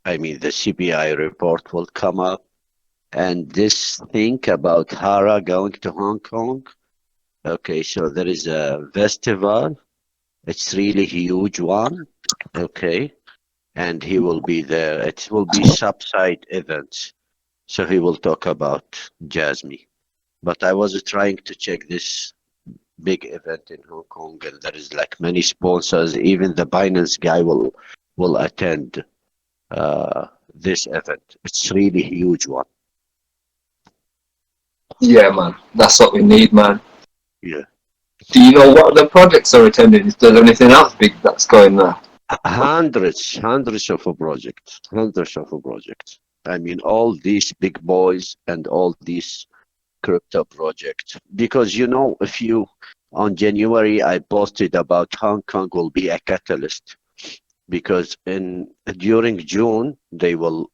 I mean, the CBI report will come up, and this thing about Hara going to Hong Kong. Okay, so there is a festival. It's really huge one. Okay, and he will be there. It will be sub-side events. So he will talk about Jasmy. But I was trying to check this big event in Hong Kong, and there is like many sponsors. Even the Binance guy will attend this event. It's really huge one. Yeah, man. That's what we need, man. Yeah. Do you know what other projects are attending? Is there anything else big that's going there? Hundreds of a project, hundreds of a project. I mean, all these big boys and all these crypto projects. Because if you on January I posted about Hong Kong will be a catalyst because in during June they will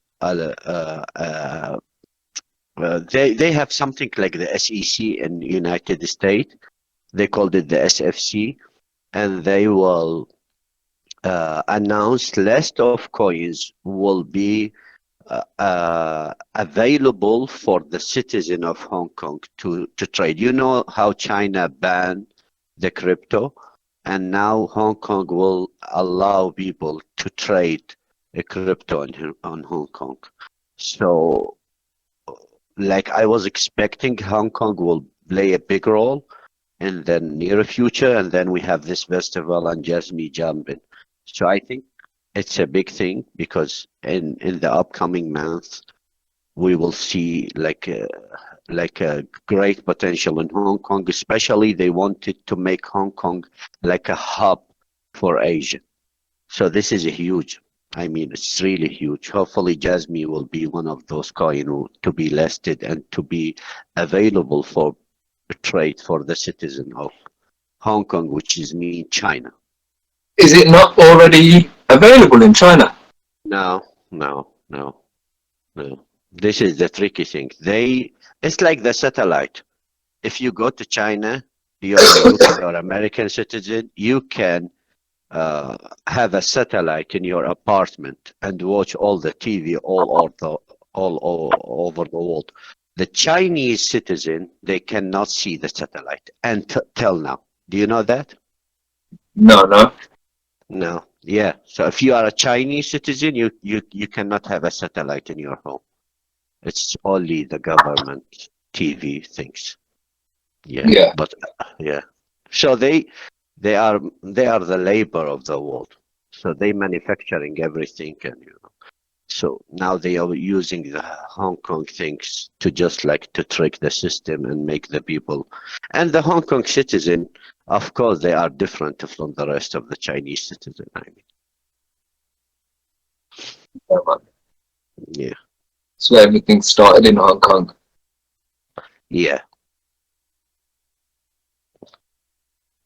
they have something like the SEC in United States. They called it the SFC, and they will announce list of coins will be available for the citizen of Hong Kong to trade. You know how China banned the crypto, and now Hong Kong will allow people to trade a crypto on Hong Kong. So, like I was expecting, Hong Kong will play a big role in the near future, and then we have this festival and Jasmy jumping. So I think it's a big thing because in the upcoming months we will see like a great potential in Hong Kong. Especially they wanted to make Hong Kong like a hub for Asia. So this is a huge. I mean, it's really huge. Hopefully, Jasmy will be one of those coin to be listed and to be available for trade for the citizen of Hong Kong, which is mean China. Is it not already available in China? No, no, no, no. This is the tricky thing. It's like the satellite. If you go to China, you're a UK or American citizen, you can have a satellite in your apartment and watch all the TV all over the world. The Chinese citizen, they cannot see the satellite and till now. Do you know that? No, no. No. Yeah. So if you are a Chinese citizen, you cannot have a satellite in your home. It's only the government TV things. Yeah. Yeah. But yeah. So they are the labor of the world. So they manufacturing everything, and so now they are using the Hong Kong things to just like to trick the system and make the people. And the Hong Kong citizen, of course, they are different from the rest of the Chinese citizen. I mean, Yeah, man. yeah, That's where everything started in Hong Kong. yeah,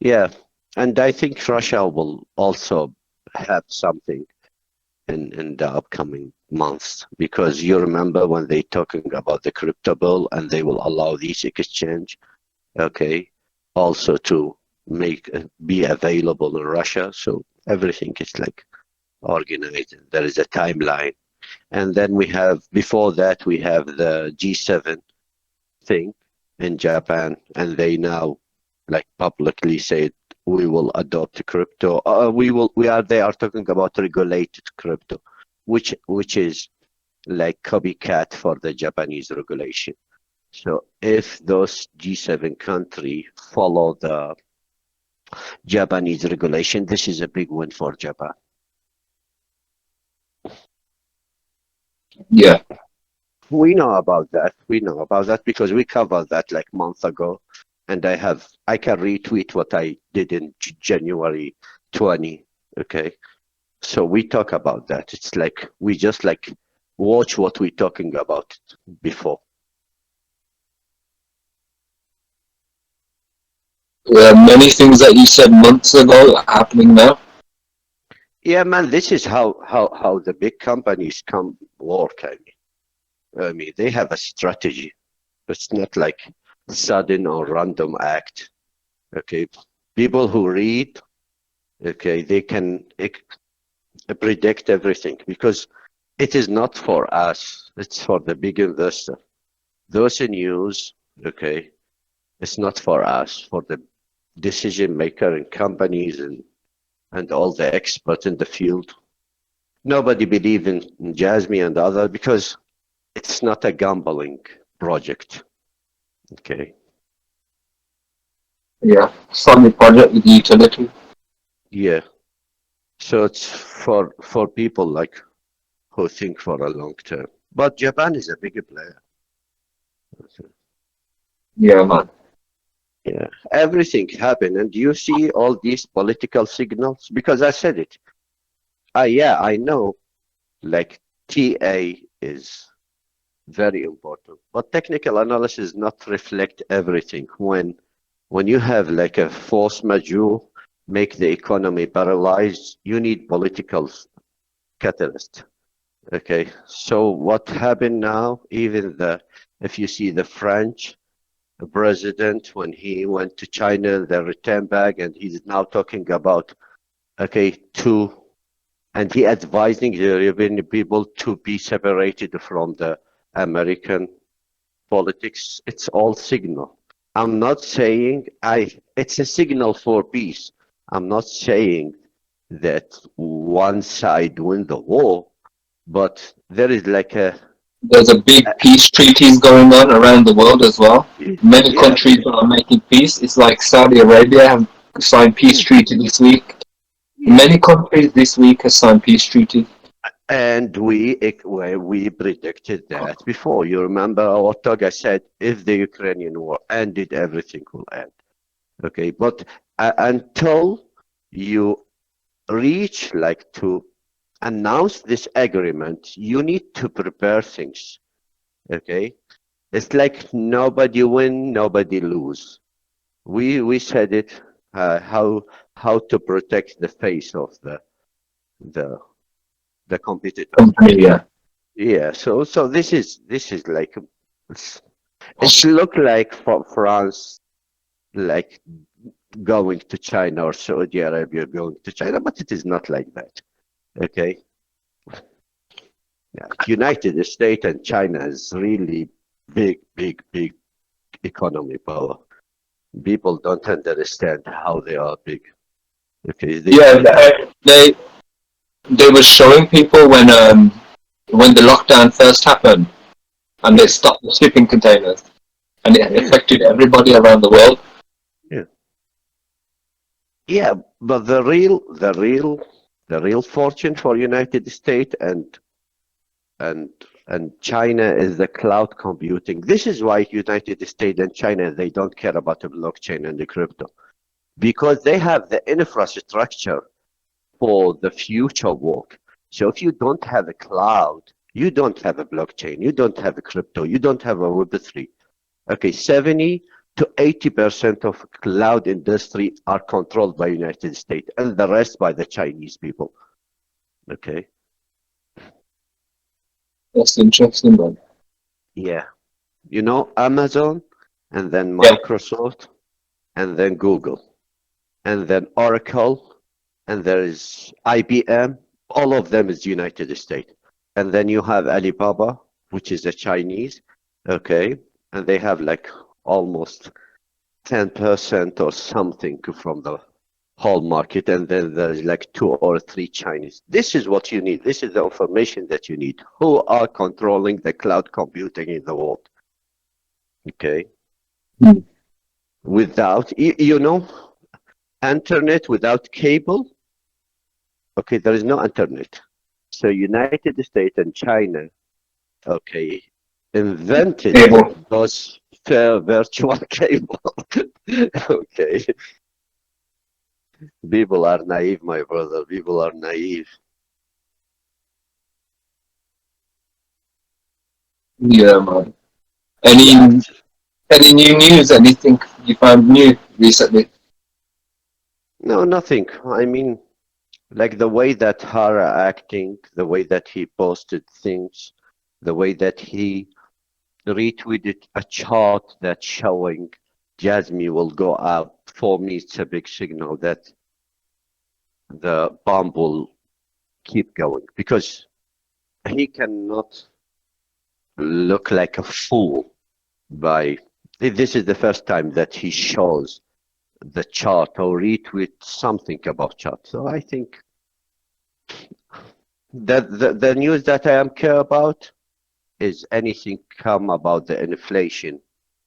yeah. And I think Russia will also have something in the upcoming months because you remember when they talking about the crypto bill and they will allow these exchange, okay, also to make be available in Russia. So everything is like organized. There is a timeline, and then we have before that we have the G7 thing in Japan, and they now like publicly said we will adopt crypto. They are talking about regulated crypto, which is like copycat for the Japanese regulation. So if those G7 country follow the Japanese regulation, this is a big win for Japan. Yeah. We know about that. We know about that because we covered that like month ago, and I can retweet what I did in January 20. Okay, so we talk about that. It's like we just like watch what we're talking about before. Many things that you said months ago are happening now. Yeah, man, this is how the big companies come work. I mean, they have a strategy. It's not like sudden or random act. Okay, people who read, okay, they can predict everything because It is not for us. It's for the big investor. Those news, okay, it's not for us, for the decision maker in companies and all the experts in the field. Nobody believe in Jasmy and other because it's not a gambling project. Okay. Yeah, solid project with utility. Yeah. So it's for people like who think for a long term. But Japan is a bigger player. Yeah, man. Yeah. Everything happened, and you see all these political signals because I said it. Yeah, I know. Like TA is very important, but technical analysis not reflect everything. When you have like a force majeure make the economy paralyzed, you need political catalyst. Okay, so what happened now? Even the if you see the French president when he went to China, they returned back, and he's now talking about okay and he advising the European people to be separated from the American politics. It's all signal. I'm not saying it's a signal for peace. I'm not saying that one side win the war, but there is like There's a big a peace treaties going on around the world as well. Many yeah, countries are making peace. It's like Saudi Arabia have signed peace yeah, treaty this week. yeah. Many countries this week have signed peace treaty. And we predicted that before. You remember our talk? I said if the Ukrainian war ended, everything will end. Okay, but until you reach like to announce this agreement, you need to prepare things. Okay, it's like nobody win, nobody lose. We said it how to protect the face of the the competitor. Yeah. Yeah, so this is like it looked like for France like going to China or Saudi Arabia going to China, but it is not like that. Okay, yeah, United States and China is really big economy power. People don't understand how they are big. Okay, Yeah, they have they were showing people when the lockdown first happened and they yeah stopped the shipping containers and it yeah affected everybody around the world. yeah yeah. But the real fortune for United States and and China is the cloud computing. This is why United States and China they don't care about the blockchain and the crypto because they have the infrastructure for the future work. So if you don't have a cloud, you don't have a blockchain, you don't have a crypto, you don't have a Web3. Okay, 70 to 80% of cloud industry are controlled by United States and the rest by the Chinese people. Okay. That's interesting, man. Yeah. You know, Amazon and then Yeah. Microsoft and then Google and then Oracle and there is IBM. All of them is United States. And then you have Alibaba, which is a Chinese, okay, and they have like almost 10% or something from the whole market, and then there's like two or three Chinese. This is what you need. This is the information that you need. Who are controlling the cloud computing in the world? Okay, Hmm. without internet without cable. Okay, there is no internet. So United States and China, okay, invented Able. those virtual cable. Okay, people are naive, my brother. People are naive. Yeah, man. Yeah, Any any new news? Anything you found new recently? no, nothing. I mean, like the way that Hara acting, the way that he posted things, the way that he retweeted a chart that's showing Jasmy will go out. For me, it's a big signal that the bomb will keep going because he cannot look like a fool by. This is the first time that he shows the chart or retweet something about chart. So I think that the news that I am care about is anything come about the inflation,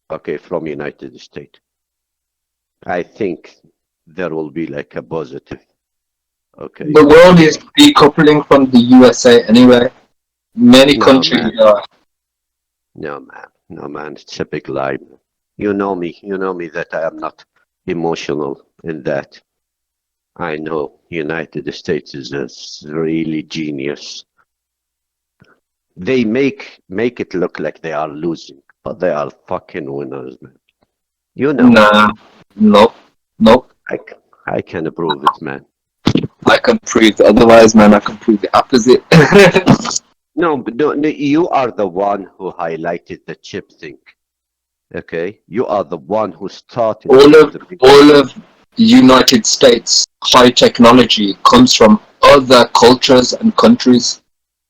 okay, from United States. I think there will be like a positive, okay. The world is decoupling from the USA anyway. Many No countries man, are. no man, it's a big lie. You know me that I am not emotional in that. I know United States is a really genius. They make it look like they are losing, but they are fucking winners, man. You know, Nah, nope, nope. I, I can prove it, man. I can prove otherwise, man. I can prove the opposite. No, but no, you are the one who highlighted the chip thing. Okay, you are the one who started all from of the beginning. all of United States high technology comes from other cultures and countries.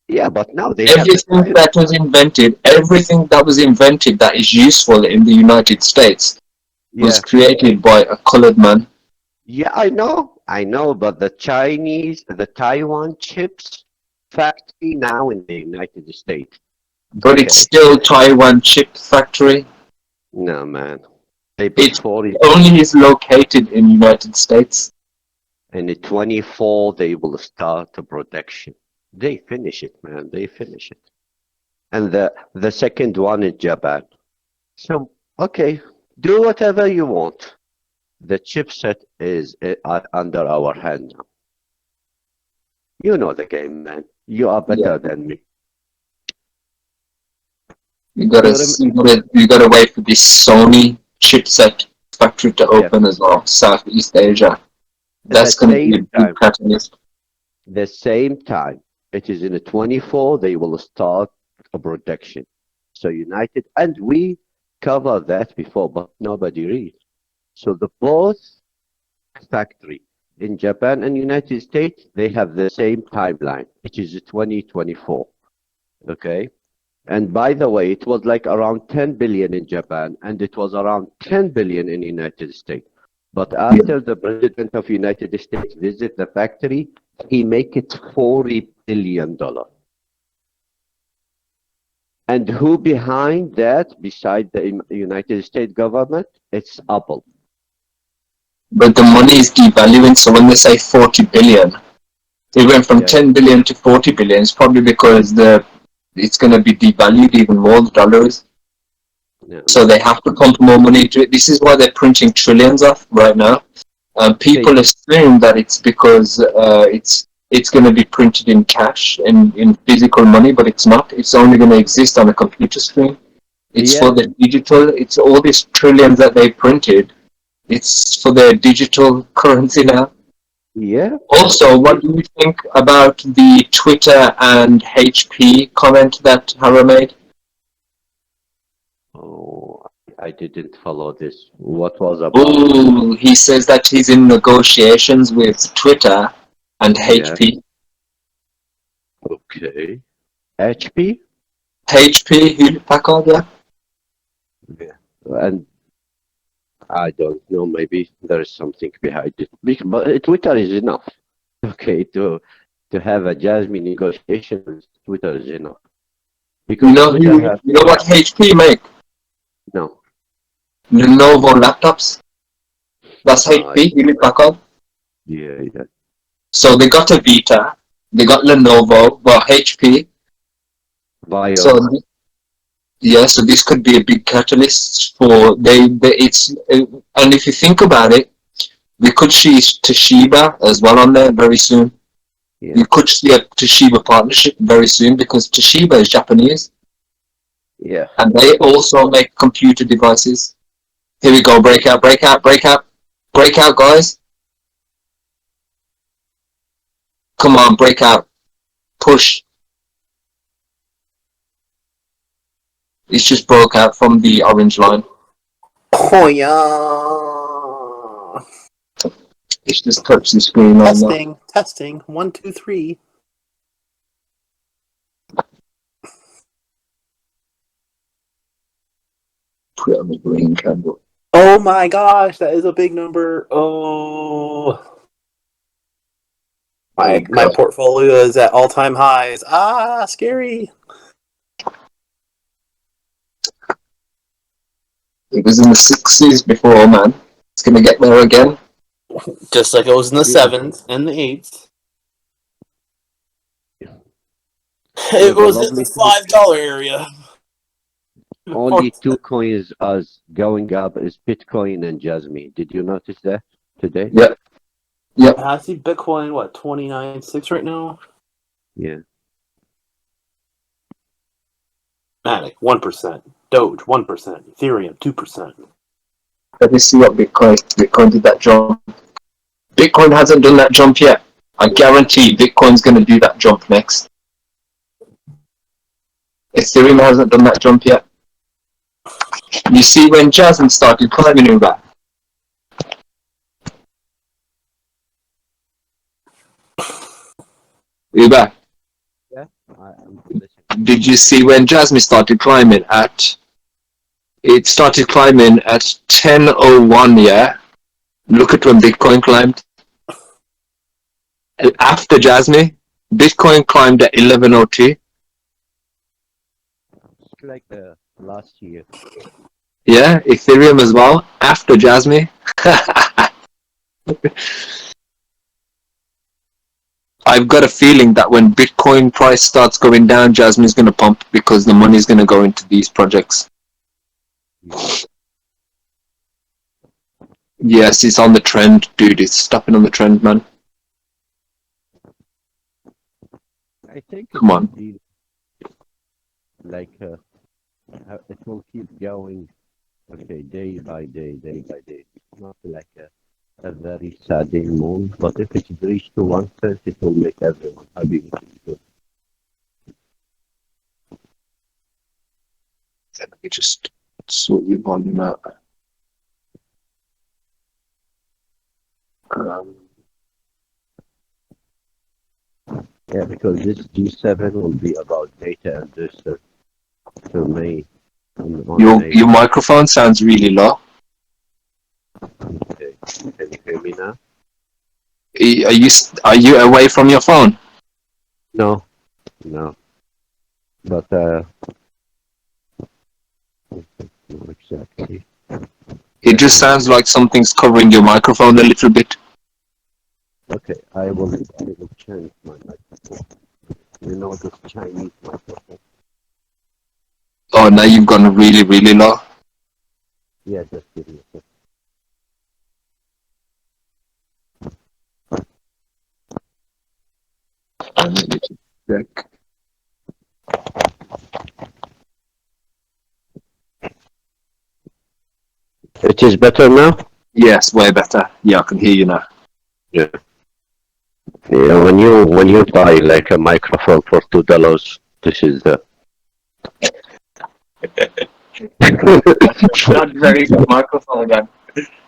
Yeah, but now they have the time. Everything that was invented that is useful in the United States was Yeah, created by a colored man. yeah, I know, but the Taiwan chips factory now in the United States. But it's Okay, still Taiwan chip factory. no, man. They put It 40 only is located in United States. and in 24 they will start the production. They finish it, man. They finish it. And the second one in Japan. So, okay, do whatever you want. The chipset is under our hand now. You know the game, man. You are Yeah, better than me. you gotta You rem you gotta wait for this Sony chipset factory to yeah. open as well, Southeast Asia. At the That's gonna be a same big time, catalyst. it is in the 24, they will start a production. So United, and we covered that before, but nobody reads. So the both factory in Japan and United States, they have the same timeline, which is 2024. Okay. And by the way, it was like around 10 billion in Japan and it was around 10 billion in United States. But Yeah. after the president of United States visit the factory, he make it $40 billion. And who behind that, beside the United States government? It's Apple. But the money is devaluing, so when they say 40 billion, it went from Yeah, 10 billion to 40 billion. It's probably because it's going to be devalued even more, the dollar is. yeah, So man. they have to pump more money into it. This is why they're printing trillions off right now. They, People assume that it's because it's going to be printed in cash and in physical money, but it's not. It's only going to exist on a computer screen. It's for yeah, the digital. It's all these trillions that they printed. It's for their digital currency now. yeah. Also, They, what do you think about the Twitter and HP comment that Hara made? oh, I didn't follow this. What was about? Oh, he says that he's in negotiations with Twitter and Yeah, HP. okay. HP? HP, Hewlett Packard, yeah. Yeah. And I don't know, maybe there is something behind it. But Twitter is enough. Okay, to have a jasmy negotiation with Twitter is enough. You Because know Twitter who? has You know what HP make? no. Lenovo laptops. That's Uh, HP, Hewlett Packard. yeah, yeah. So they got a Vita, they got Lenovo, well HP. So Bios. yeah, so this could be a big catalyst for it's and if you think about it, we could see Toshiba as well on there very soon. Yeah, You could see a Toshiba partnership very soon because Toshiba is Japanese yeah. and they also make computer devices. Here we go, breakout, breakout, breakout, breakout, guys. Come on, breakout, push. It's just broke out from the orange line. Oh yeah. It's just touched the screen line now. Testing. 1, 2, 3. quit on the green candle. Oh my gosh, that is a big number. Oh, my God. portfolio is at all time highs. Ah, scary. It was in the 60s before, man. It's gonna get there again. Just like it was in the Yeah. 7s and the 8s. Yeah, It the was in lovely the thing, $5 area. only two coins as going up is Bitcoin and Jasmy. Did you notice that today? Yep. Yep. I see Bitcoin, what, 29.6 right now? Yeah. Matic, 1%. Doge, 1%. Ethereum, 2%. Let me see what Bitcoin did that jump. Bitcoin hasn't done that jump yet. I guarantee Bitcoin's gonna do that jump next. Ethereum hasn't done that jump yet. You see when Jasmine started climbing Uber? Uber, Yeah. I'm listening. did you see when Jasmine started climbing at? It started climbing at 10:01. Yeah. Look at when Bitcoin climbed. After Jasmine, Bitcoin climbed at 11:02. It's like last year. Yeah, Ethereum as well. After Jasmine. I've got a feeling that when Bitcoin price starts going down, Jasmine's going to pump because the money's going to go into these projects. Yes, it's on the trend, dude. It's stopping on the trend, man. I think Come on. be like it will keep going. Okay, day by day, day by day. It's not like a very sudden move, but if it reaches to 1 cent, it will make everyone happy. Let me just sort your volume out. Yeah, because this G7 will be about data and research. So May, on May. Your microphone sounds really low. Okay. Can you hear me now? Are you away from your phone? No, no. But not exactly. It just sounds like something's covering your microphone a little bit. Okay, I will change my microphone. You know this Chinese microphone? Oh, now you've gone really, really low. Yeah, just give me a second. I need to check. It is better now? Yes, way better. Yeah, I can hear you now. Yeah. Yeah, when you buy like a microphone for $2, this is the Not very good microphone, man.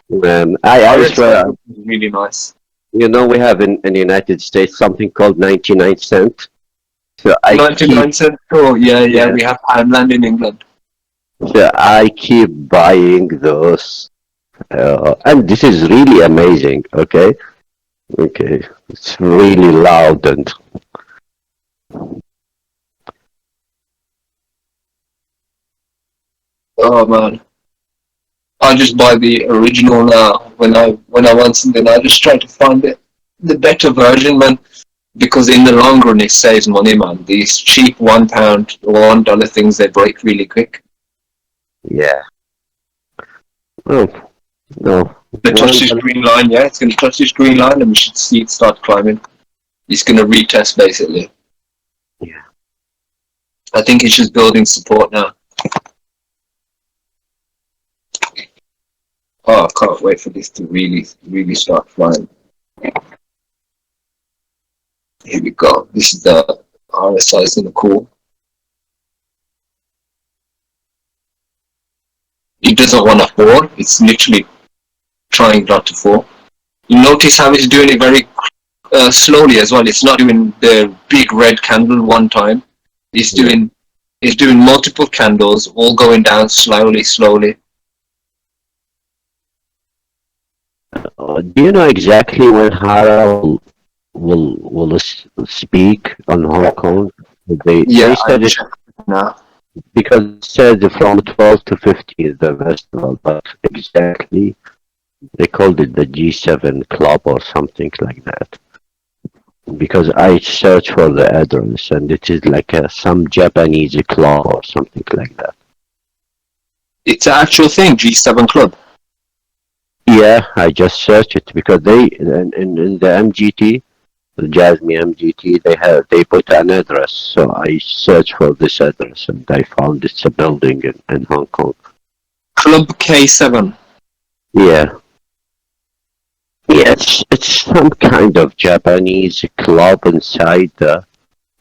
man. I swear, Really nice. you know, we have in the United States something called 99 cent. So 99 cents. Oh, yeah, we have Ireland in England. so I keep buying those, and this is really amazing. Okay, okay, it's really loud and Oh man, I just buy the original now. When I want something, I just try to find the better version, man. Because in the long run, it saves money, man. These cheap £1, $1 things, they break really quick. yeah. Oh no, They touch one this green line, yeah. It's gonna touch this green line, and we should see it start climbing. It's gonna retest basically. yeah. I think it's just building support now. Oh, I can't wait for this to really, really start flying. Here we go. This is the RSI is gonna cool. It doesn't want to fall. It's literally trying not to fall. You notice how it's doing it very slowly as well. It's not doing the big red candle one time. It's doing multiple candles, all going down slowly, slowly. do you know exactly when Hara will speak on Hong Kong? Yeah, They I said it checked now. because it said from 12 to 15 the festival, but exactly they called it the G7 Club or something like that. Because I searched for the address and it is like some Japanese club or something like that. It's an actual thing, G7 Club. Yeah, I just searched it because they in the MGT, the Jasmy MGT, they put an address. So I searched for this address and I found it's a building in Hong Kong. Club K7. Yeah, yeah, it's some kind of Japanese club inside the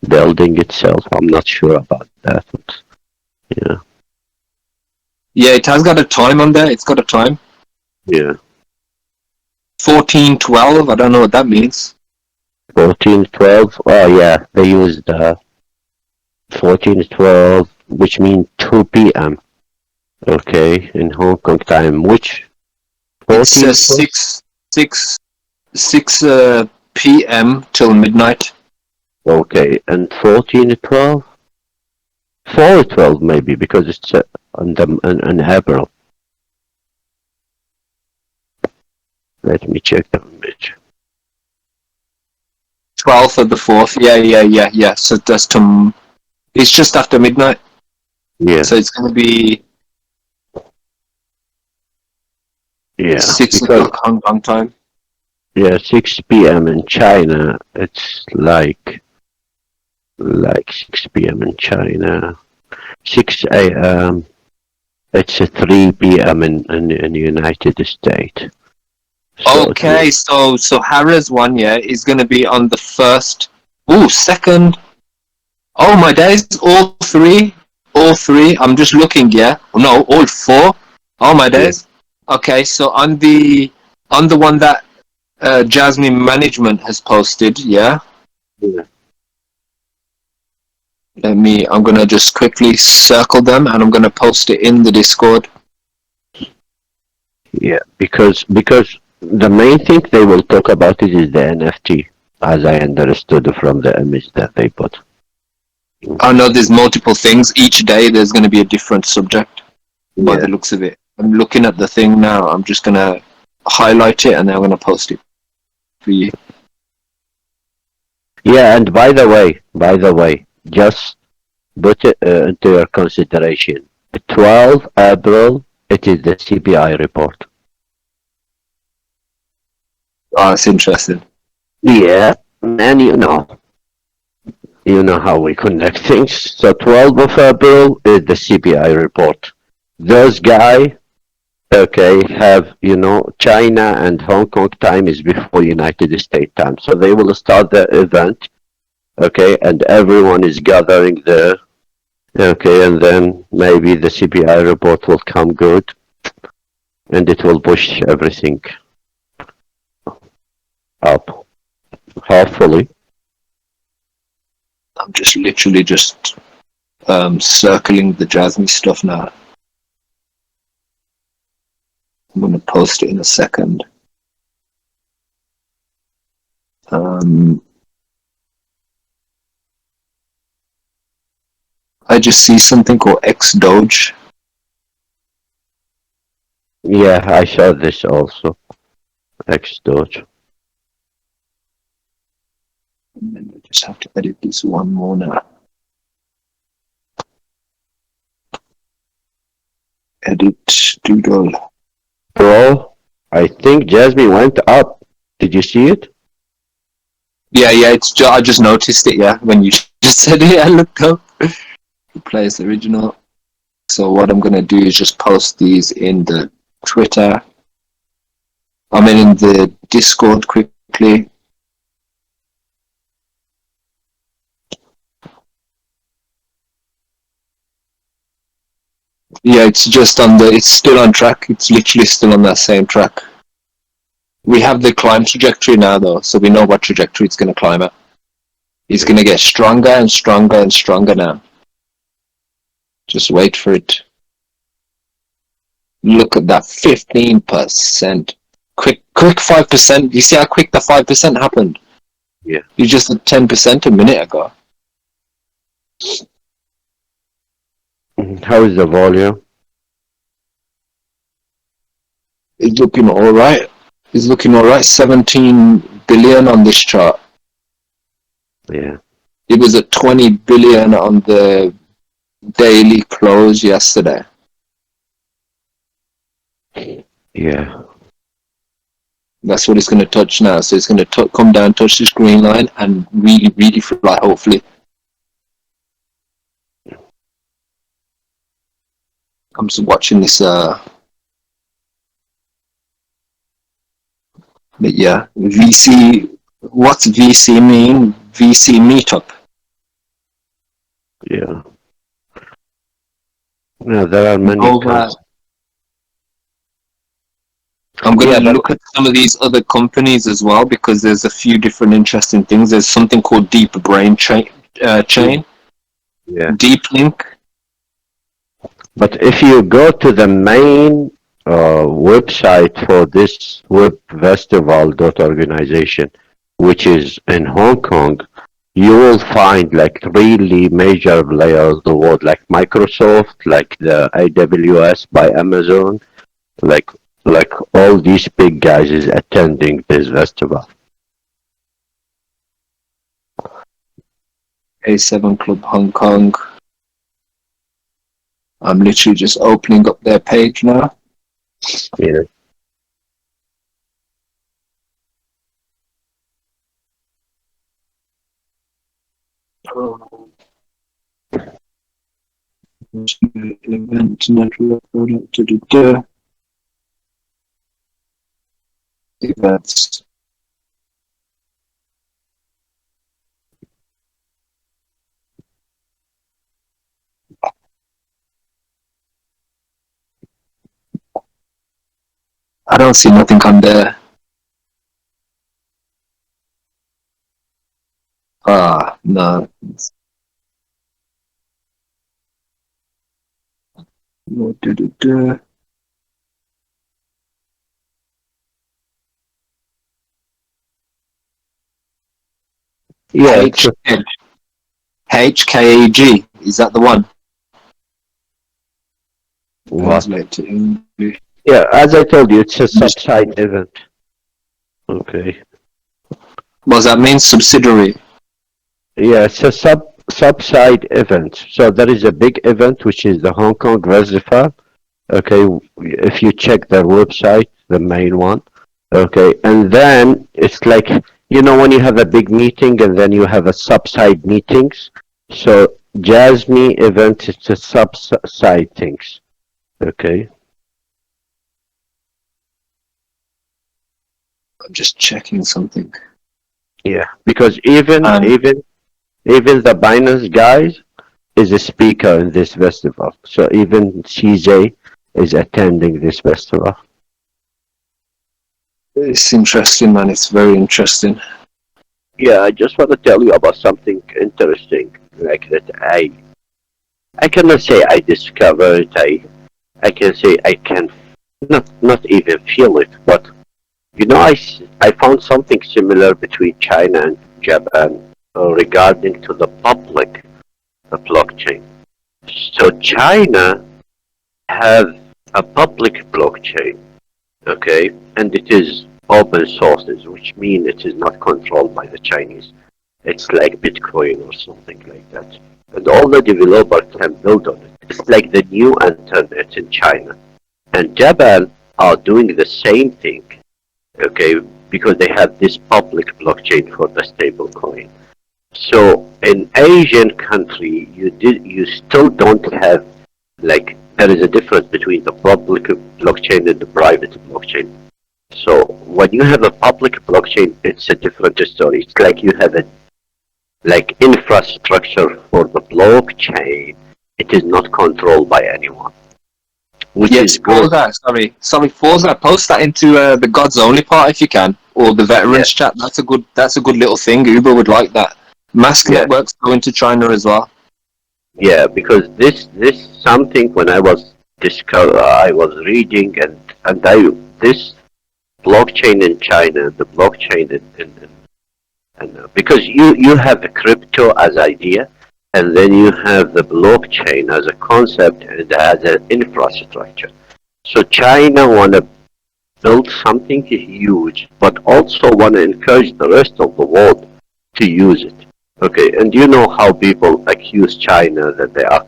building itself. I'm not sure about that. Yeah, Yeah, it has got a time on there. It's got a time. yeah. 14:12. I don't know what that means. 1412. Oh yeah, they used 1412, which means 2 p.m. Okay, in Hong Kong time, which It says 1412? 6 p.m. till midnight. Okay, and 1412? 412 maybe because it's in April. Let me check the image. 12th of the 4th. Yeah. So that's it's just after midnight. Yeah, So it's going to be yeah, 6 because o'clock Hong Kong time. yeah, 6 p.m. in China, it's like 6 p.m. in China. 6 a.m. It's 3 p.m. in the United States. So Okay, so Harrah's one, yeah, is going to be on the 1st. Ooh, 2nd. Oh my days, all three. I'm just looking, yeah. No, all four. Oh my yeah, days. Okay, so on the one that Jasmy Management has posted, yeah. yeah, I'm gonna just quickly circle them and I'm gonna post it in the Discord. yeah. Because the main thing they will talk about it is the NFT, as I understood from the image that they put. I know there's multiple things. Each day there's gonna be a different subject by Yeah, the looks of it. I'm looking at the thing now. I'm just gonna highlight it and then I'm gonna post it for you. yeah. And by the way, just put it into your consideration. 12 April, it is the CPI report. Oh, it's interesting. Yeah, and you know how we connect things. So 12th of April is the CPI report. Those guys, okay, have, China and Hong Kong time is before United States time. So they will start the event, okay, and everyone is gathering there, okay, and then maybe the CPI report will come good and it will push everything up, hopefully. I'm just literally just circling the Jasmine stuff now. I'm gonna post it in a second. I just see something called X Doge. Yeah, I saw this also. X Doge. And then I just have to edit this one more now. Edit doodle. Bro, I think Jasmine went up. Did you see it? Yeah, I just noticed it. Yeah, when you just said it, I looked up. Replace original. So what I'm gonna do is just post these in the Twitter. I mean in the Discord quickly. Yeah, it's just it's still on track. It's literally still on that same track. We have the climb trajectory now though, so we know what trajectory it's gonna climb at. It's gonna get stronger and stronger and stronger now. Just wait for it. Look at that 15%. Quick 5%. You see how quick the 5% happened? Yeah. You just did 10% a minute ago. How is the volume? It's looking all right. 17 billion on this chart. Yeah. It was at 20 billion on the daily close yesterday. Yeah. That's what it's going to touch now. So it's going to come down, touch this green line, and really, really fly, hopefully. I'm just watching this. But yeah, VC. What's VC mean? VC meetup. Yeah. Yeah, there are many. I'm going to Yeah, but look at some of these other companies as well because there's a few different interesting things. There's something called Deep Brain Chain. yeah. Deep Link. But if you go to the main website for this web festival organization, which is in Hong Kong, you will find like really major players of the world, like Microsoft, like the AWS by Amazon, like all these big guys is attending this festival. A7 Club Hong Kong. I'm literally just opening up their page now. Yeah. Event network product events. I don't see nothing on there. No. Yeah. HKAG. Is that the one? What? Translate to English. Yeah, as I told you, it's a sub-site event. Okay. What does that mean? Subsidiary. Yeah, it's a sub-side event. So there is a big event which is the Hong Kong Festival. Okay, if you check their website, the main one. Okay, and then it's like when you have a big meeting and then you have a sub-side meetings. So jasmy event is a sub-side things. Okay. I'm just checking something. Yeah, because even the Binance guys is a speaker in this festival. So even CJ is attending this festival. It's interesting, man. It's very interesting. Yeah, I just want to tell you about something interesting, like that I cannot say I discovered. I can say I can not even feel it, but I found something similar between China and Japan regarding to the public blockchain. So China have a public blockchain, okay, and it is open sources, which means it is not controlled by the Chinese. It's like Bitcoin or something like that. And all the developers can build on it. It's like the new internet in China. And Japan are doing the same thing, okay, because they have this public blockchain for the stable coin. So in Asian country, you still don't have, like, there is a difference between the public blockchain and the private blockchain. So when you have a public blockchain, it's a different story. It's like you have a infrastructure for the blockchain. It is not controlled by anyone, which is good. Sorry, Forza. Post that into the God's Only part if you can, or the veterans chat. That's a good little thing. Uber would like that. Mask networks go into China as well. Yeah, because this something when I was reading and this blockchain in China, the blockchain in because you have the crypto as idea, and then you have the blockchain as a concept and as an infrastructure. So China want to build something huge, but also want to encourage the rest of the world to use it. Okay, and you know how people accuse China that they are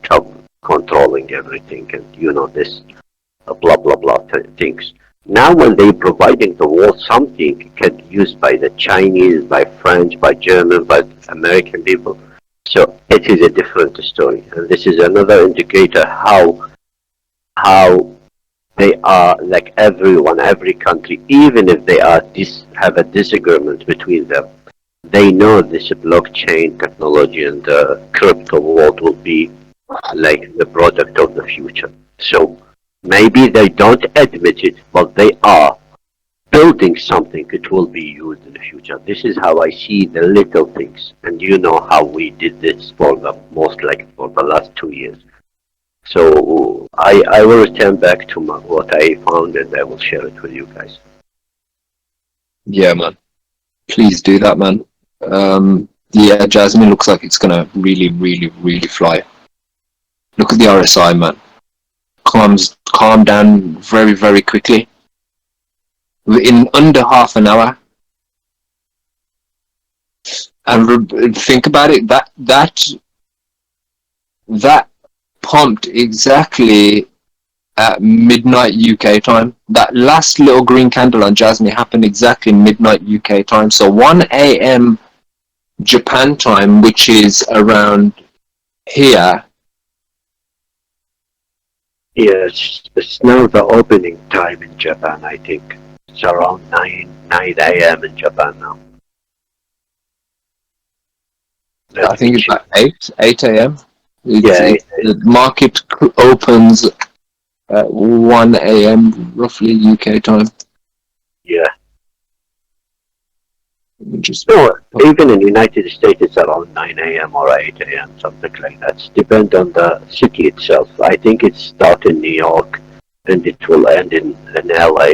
controlling everything, and you know this blah blah blah things. Now, when they providing the world something can be used by the Chinese, by French, by German, by American people, so it is a different story, and this is another indicator how they are like everyone, every country, even if they are have a disagreement between them, they know this blockchain technology and the crypto world will be like the product of the future. So maybe they don't admit it, but they are building something it will be used in the future. This is how I see the little things. And you know how we did this for the most like for the last 2 years. So I will return back to what I found and I will share it with you guys. Yeah, man. Please do that, man. Yeah, Jasmine looks like it's gonna really, really, really fly. Look at the RSI, man. Calm down very, very quickly. In under half an hour. And think about it. That pumped exactly at midnight UK time. That last little green candle on Jasmine happened exactly midnight UK time. So 1 a.m. Japan time, which is around here. Yes, it's now the opening time in Japan, I think. It's around 9 a.m. in Japan now. I think it's about 8 a.m. Yeah, The market opens at 1 a.m. roughly UK time. yeah. Just No, even in the United States, it's around 9 a.m. or 8 a.m., something like that. It depends on the city itself. I think it starts in New York and it will end in LA.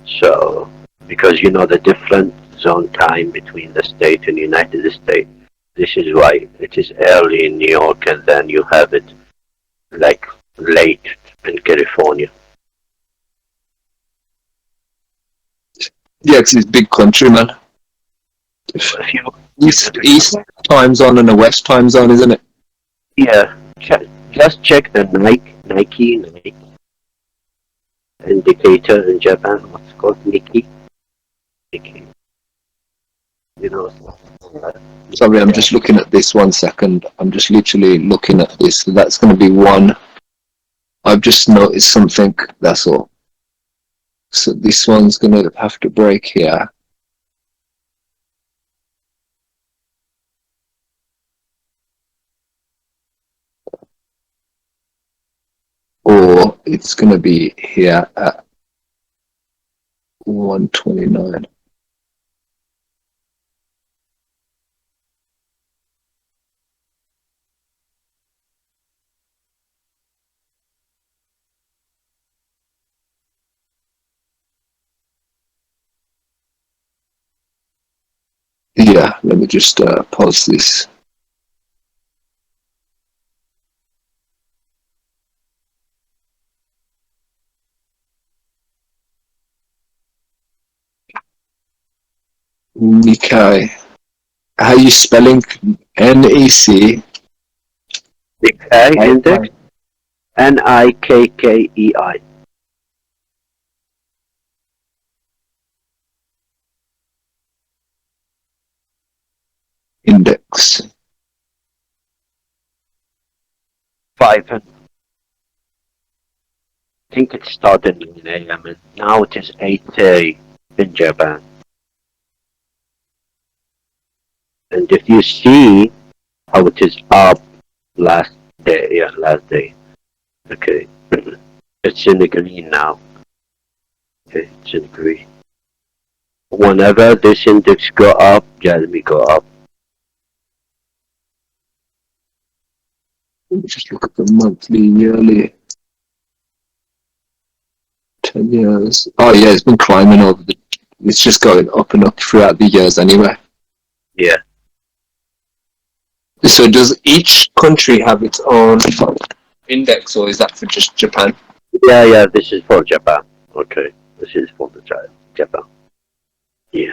So, because you know the different zone time between the state and United States, this is why it is early in New York and then you have it like late in California. yeah, it's big country, man. If you, East time zone and a West time zone, isn't it? yeah, just check the Nike indicator in Japan. What's called Nike? Nike. You know. Sorry, I'm just looking at this 1 second. I'm just literally looking at this. So that's going to be one. I've just noticed something. That's all. So this one's going to have to break here. Or it's going to be here at 129. Yeah, let me just pause this. Nikkei. How are you spelling NEC? Nikkei index. Nikkei. Index. 500. I think it started in 9 a.m. and now it is 8:30 in Japan. And if you see how it is up last last day. Okay, it's in the green now. Okay, it's in green. Whenever this index go up, Jasmy go up. Let me just look at the monthly, yearly, 10 years. Oh yeah, it's been climbing over the It's just going up and up throughout the years anyway. Yeah. So does each country have its own index, or is that for just Japan? Yeah, this is for Japan. Okay, this is for the Japan. Yeah.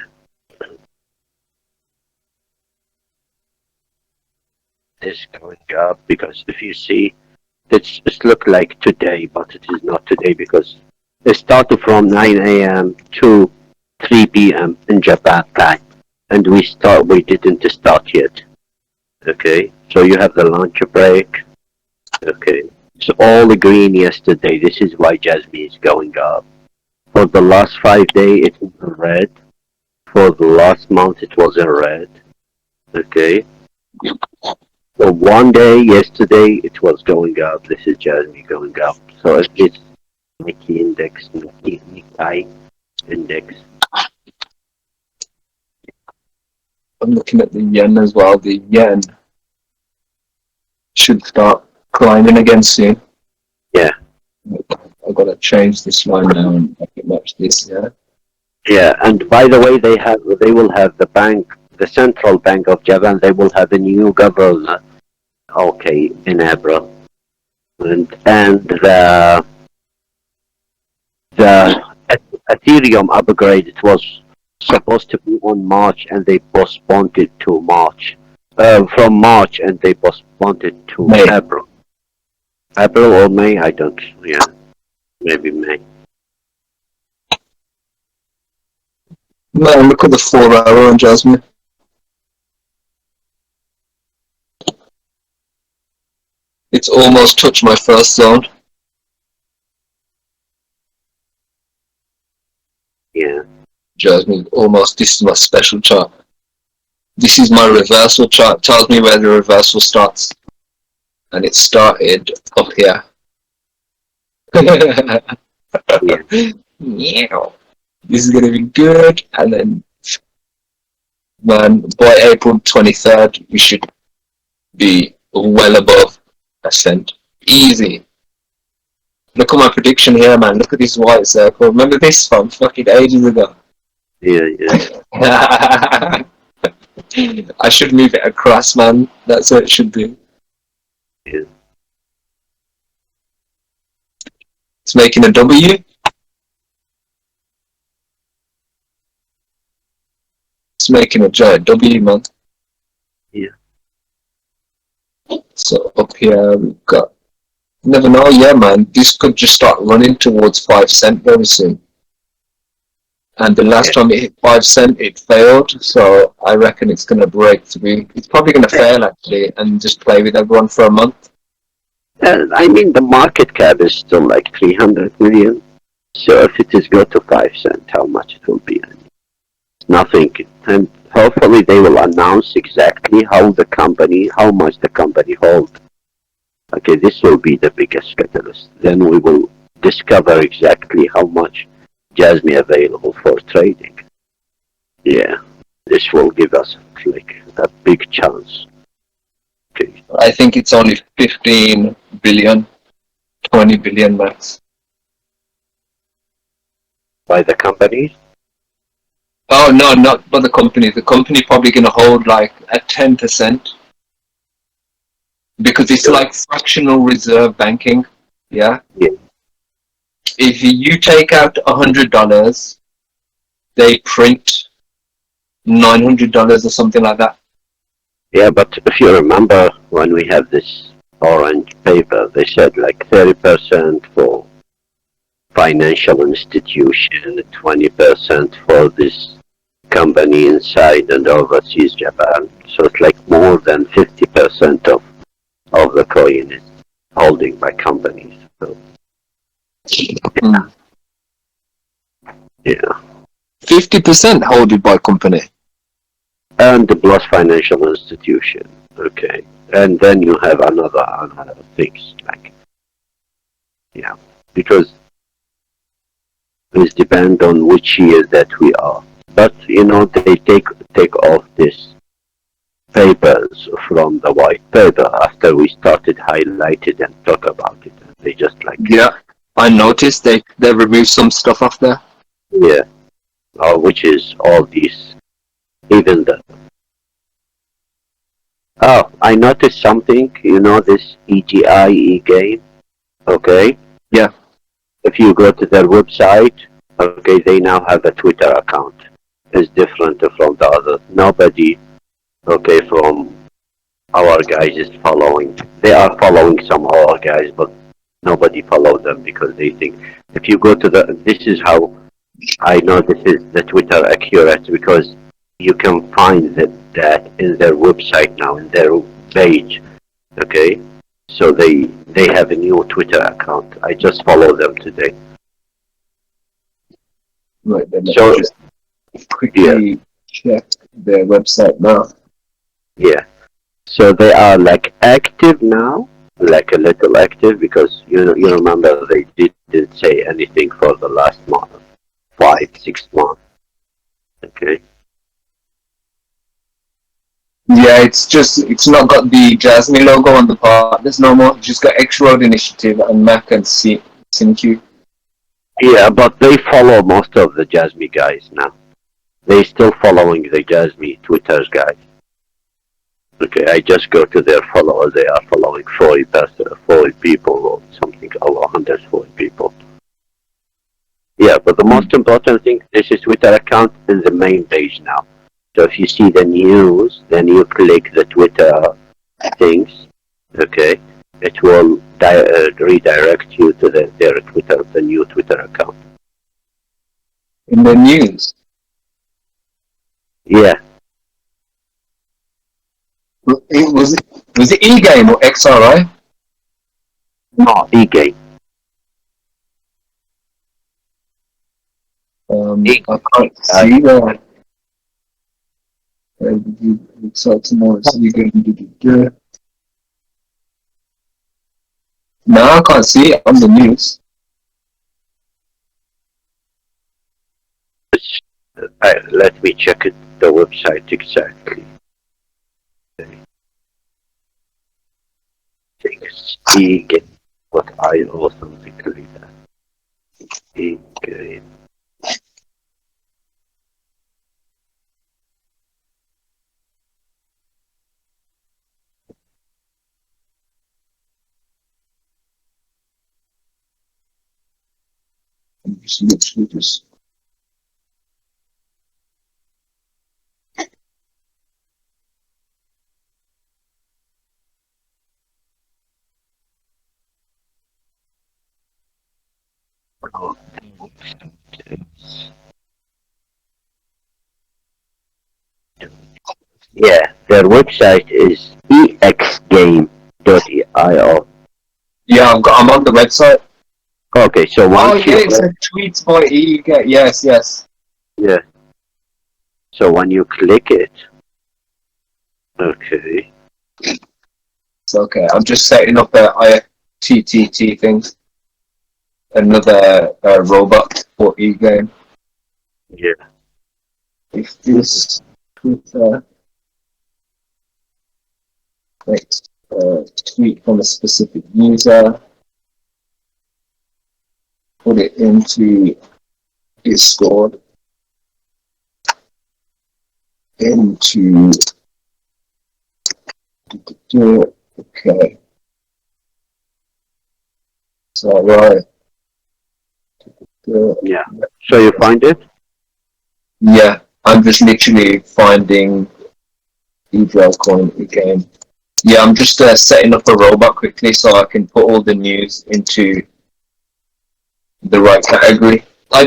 This going up because if you see, it's look like today, but it is not today because it started from 9 a.m. to 3 p.m. in Japan time, and we didn't start yet. Okay, so you have the lunch break. Okay, it's all green yesterday. This is why jasmine is going up. For the last 5 days, it was red. For the last month, it was in red. Okay. So one day, yesterday, it was going up. This is jasmine going up. So it's Nikkei index, Nikkei index. I'm looking at the yen as well. The yen should start climbing again soon. Yeah. I've got to change this line now and I can match this. Yeah. Yeah, and by the way, they will have the central bank of Japan. They will have a new governor. Okay, in April, and the Ethereum upgrade, it was supposed to be on March, and they postponed it to March. From March, and they postponed it to May. April or May. I don't. Yeah, maybe May. Man, look at the 4 hour on Jasmine. It's almost touched my first zone. Yeah. Jasmine, almost. This is my special chart. This is my reversal chart. Tells me where the reversal starts. And it started up here. Yeah. This is going to be good. And then, man, by April 23rd, we should be well above ascent. Easy. Look at my prediction here, man. Look at this white circle. Remember this from fucking ages ago? Yeah. I should move it across, man. That's what it should be. Yeah. It's making a W. It's making a giant W, man. Yeah. So up here we've got. Never know, yeah, man. This could just start running towards 5 cent very soon. And the last time it hit 5 cent, it failed. So I reckon it's going to break through. It's probably going to fail actually, and just play with everyone for a month. I mean, the market cap is still like 300 million. So if it is go to 5 cents, how much it will be? Nothing. And hopefully they will announce exactly how much the company holds. Okay, this will be the biggest catalyst. Then we will discover exactly how much jasmine available for trading. Yeah, this will give us like a big chance. Okay. I think it's only 15 billion, 20 billion max. By the companies? Oh, no, not by the company. The company probably going to hold like at 10%. Because it's like fractional reserve banking. Yeah? Yeah. If you take out $100, they print $900 or something like that. Yeah, but if you remember when we have this orange paper, they said like 30% for financial institution, 20% for this company inside and overseas Japan. So it's like more than 50% of the coin is holding by companies. So, yeah. 50% holded by company. And the plus financial institution. Okay. And then you have another things like, yeah, because it depends on which year that we are. But they take off this papers from the white paper after we started highlighted and talk about it. They just like I noticed they removed some stuff off there. yeah. which is all these, even the. Oh, I noticed something. You know this EGI game, okay? Yeah. If you go to their website, okay, they now have a Twitter account. It's different from the others. Nobody, okay, from our guys is following. They are following some of our guys, but nobody follow them because they think if you go to the. This is how I know this is the Twitter accurate because you can find that in their website now, in their page, okay? So they have a new Twitter account. I just follow them today. Right, then let me So just yeah, quickly check their website now. yeah. So they are like active now, like a little active because you remember they didn't say anything for the last month, 5 6 months. Okay. Yeah, it's not got the Jasmy logo on the partners no more. It's just got X Road Initiative and Mac and SynQ. Yeah, but they follow most of the Jasmy guys now. They still following the Jasmy Twitter's guys. Okay, I just go to their followers. They are following 40 people or something, or 140 people. Yeah, but the most important thing, this is Twitter account in the main page now. So if you see the news, then you click the Twitter things. Okay, it will redirect you to their Twitter, the new Twitter account. In the news. Yeah, Was it E Game or XRI? no, e-game. I can't see that. So tomorrow, so you going to do. No, I can't see it on the news. Let me check it, the website exactly. Things e-game, but I also declare that e-game. Just literally just. Oh, yeah, their website is exgame.io. Yeah, I'm on the website. Okay, so Oh once yeah, you it click, said tweets by E. Yes, yes. yeah, so when you click it, okay, It's okay. I'm just setting up a IFTTT thing. Another robot for E game. yeah, If this Twitter makes a tweet from a specific user, put it into Discord, into okay. So right. yeah. So you find it? Yeah, I'm just literally finding the coin again. Yeah, I'm just setting up a robot quickly so I can put all the news into the right category. I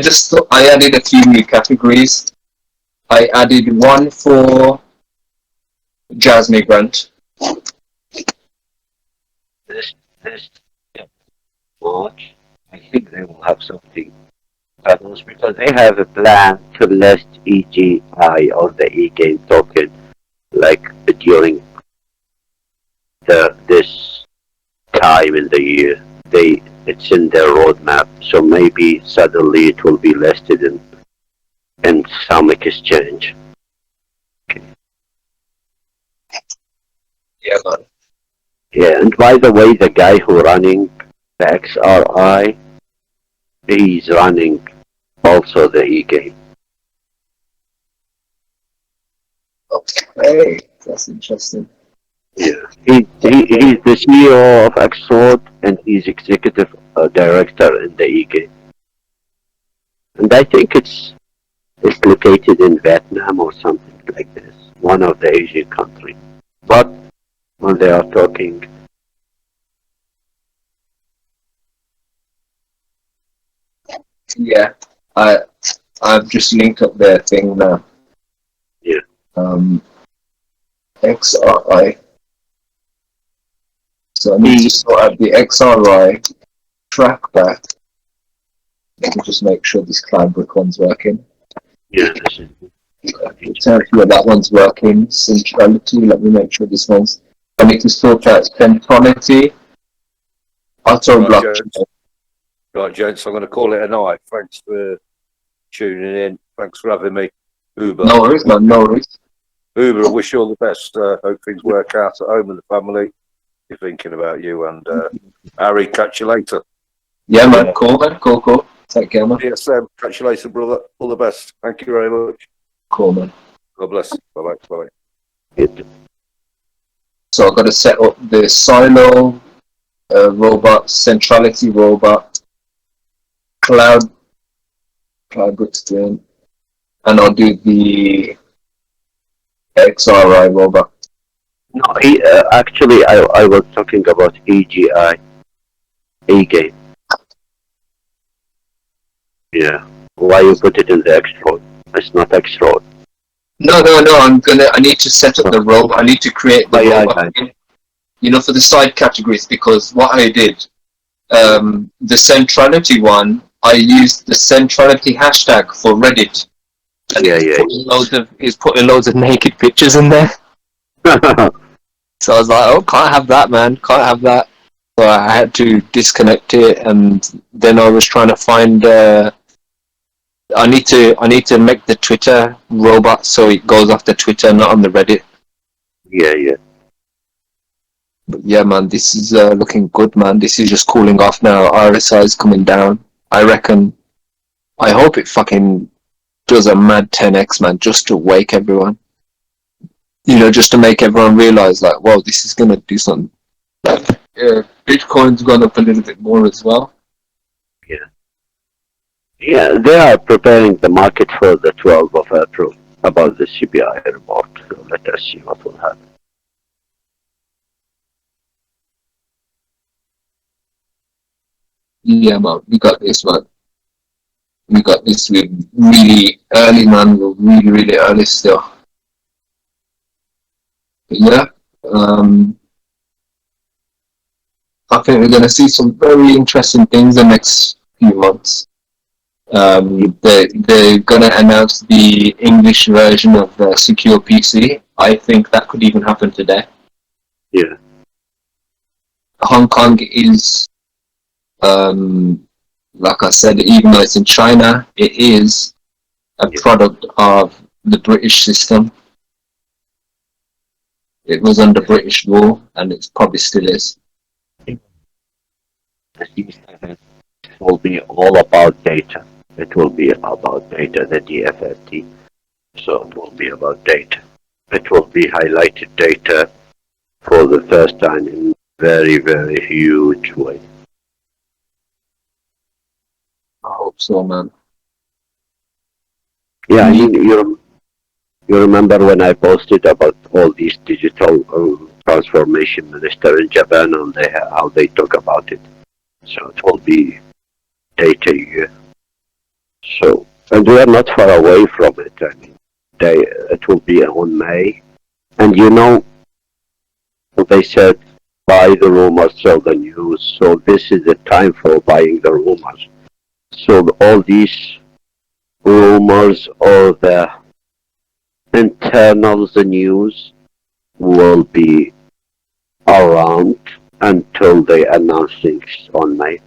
added a few new categories. I added one for Jasmy Grant. This March, I think they will have something else because they have a plan to list EGI or the e-game token like during this time in the year. It's in their roadmap, so maybe suddenly it will be listed in some exchange. Yeah, man. Yeah, and by the way, the guy who running the XRI, he's running also the e-game. Okay, that's interesting. Yeah, he's the CEO of Exod and he's executive director in the EK. And I think it's located in Vietnam or something like this, one of the Asian countries. But when they are talking, Yeah, I I've just linked up their thing now. yeah, Um, XRI. So I need to sort out the XRI track back. Let me just make sure this Cloudbrick one's working. yeah, this is Tell me where that one's working. Centrality. Let me make sure this one's. I need to sort out centrality. Auto Right, blockchain. gents. Right, gents, I'm going to call it a night. Thanks for tuning in. Thanks for having me. Uber. No worries, man. No worries. Uber, I wish you all the best. Hope things work out at home and the family. You're thinking about you. And Harry, catch you later. Yeah, man. Cool, man. Cool. Take care, man. Yes, Sam. Catch you later, brother. All the best. Thank you very much. Cool, man. God bless. Bye-bye. Bye-bye. it. So I've got to set up the silo robot, centrality robot, cloud screen, and I'll do the XRI robot. No, actually, I was talking about AGI, A-game. Yeah. Why you put it in the X-Road? It's not X-Road. No. I need to set up the robot. I need to create the robot. You know, for the side categories, because what I did, the centrality one, I used the centrality hashtag for Reddit. And he's putting loads of naked pictures in there. So I was like, oh, can't have that, man. Can't have that. So I had to disconnect it, and then I was trying to find. I need to make the Twitter robot so it goes off the Twitter, not on the Reddit. Yeah. But yeah, man, this is looking good, man. This is just cooling off now. RSI is coming down. I reckon. I hope it fucking does a mad 10x, man, just to wake everyone. You know, just to make everyone realize, like, whoa, this is gonna do something. Yeah, Bitcoin's gone up a little bit more as well. Yeah, they are preparing the market for the 12th of April about the CPI report. So let us see what will happen. Yeah, man, we got this, man. We got this really early, man. We're really early still. But yeah, I think we're going to see some very interesting things the next few months. They're going to announce the English version of Secure PC. I think that could even happen today. Yeah. Hong Kong is, like I said, even though it's in China, it is a product of the British system. It was under British rule, and it probably still is. It will be all about data. It will be about data, the DFFT. So it will be about data. It will be highlighted data for the first time in very, very huge way. I hope so, man. Yeah, I mean, you remember when I posted about all these digital transformation minister in Japan and how they talk about it. So it will be data year. So, and we are not far away from it. I mean, it will be on May. And you know, they said buy the rumors, sell the news. So this is the time for buying the rumors. So all these rumors or the internals, the news will be around until they announce things on May.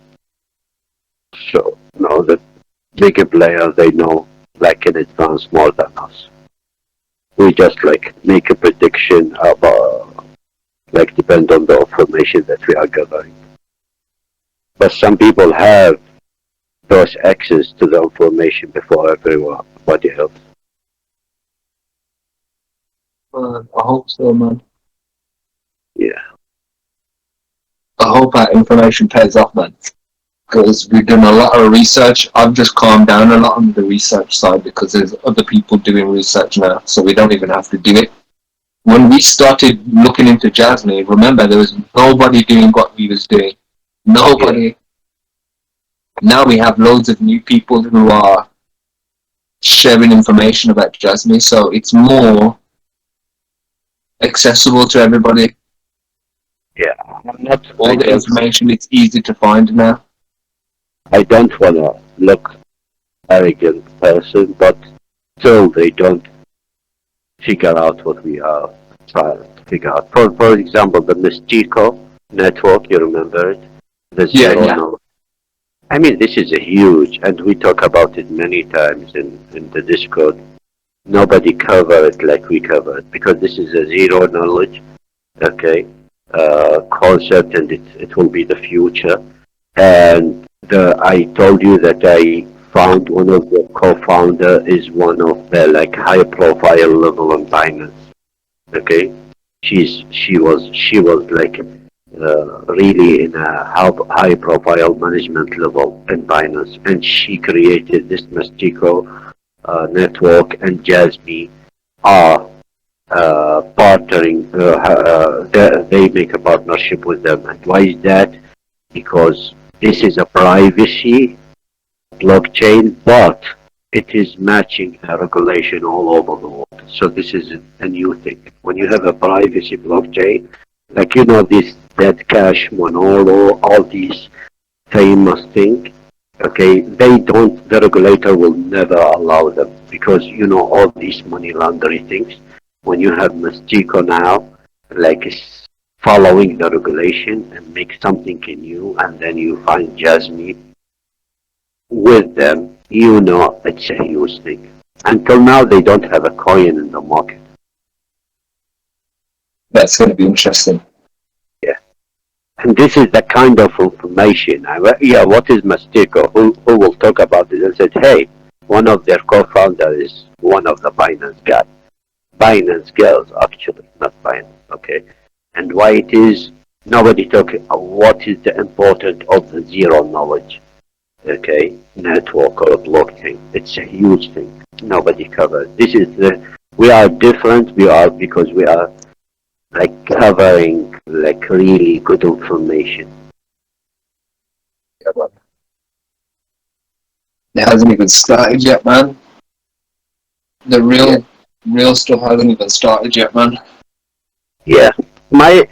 So now the bigger player, they know like in advance more than us. We just like make a prediction about like depend on the information that we are gathering. But some people have those access to the information before everybody else. I hope so, man. Yeah. I hope that information pays off, man. Because we've done a lot of research. I've just calmed down a lot on the research side because there's other people doing research now, so we don't even have to do it. When we started looking into jasmy, remember there was nobody doing what we was doing. Nobody. Yeah. Now we have loads of new people who are sharing information about jasmy, so it's more accessible to everybody. Yeah. All the information, it's easy to find now. I don't want to look arrogant person, but still they don't figure out what we are trying to figure out. For example, the Mystico network, you remember it? The zero knowledge. I mean, this is a huge, and we talk about it many times in the Discord. Nobody cover it like we cover it, because this is a zero knowledge, okay, concept, and it will be the future. And I told you that I found one of the co-founder is one of the like high profile level on Binance. Okay, she was like really in a high profile management level in Binance, and she created this Mystico network, and jasmy are partnering. They make a partnership with them, and why is that? Because this is a privacy blockchain, but it is matching a regulation all over the world. So this is a new thing. When you have a privacy blockchain, like this dead cash, Monolo, all these famous things, okay, the regulator will never allow them, because all these money laundering things. When you have Mystico now, like following the regulation and make something new, and then you find jasmy with them, it's a huge thing. Until now, they don't have a coin in the market. That's going to be interesting. Yeah. And this is the kind of information. What is Mystico? Who will talk about it and said, hey, one of their co-founders is one of the Binance guys. Binance girls, actually, not Binance, okay? And why it is, nobody talking, what is the importance of the zero knowledge, okay, network or blockchain. It's a huge thing. Nobody covers. We are different, because we are like covering like really good information. Yeah, man. It hasn't even started yet, man. The real stuff hasn't even started yet, man. Yeah, my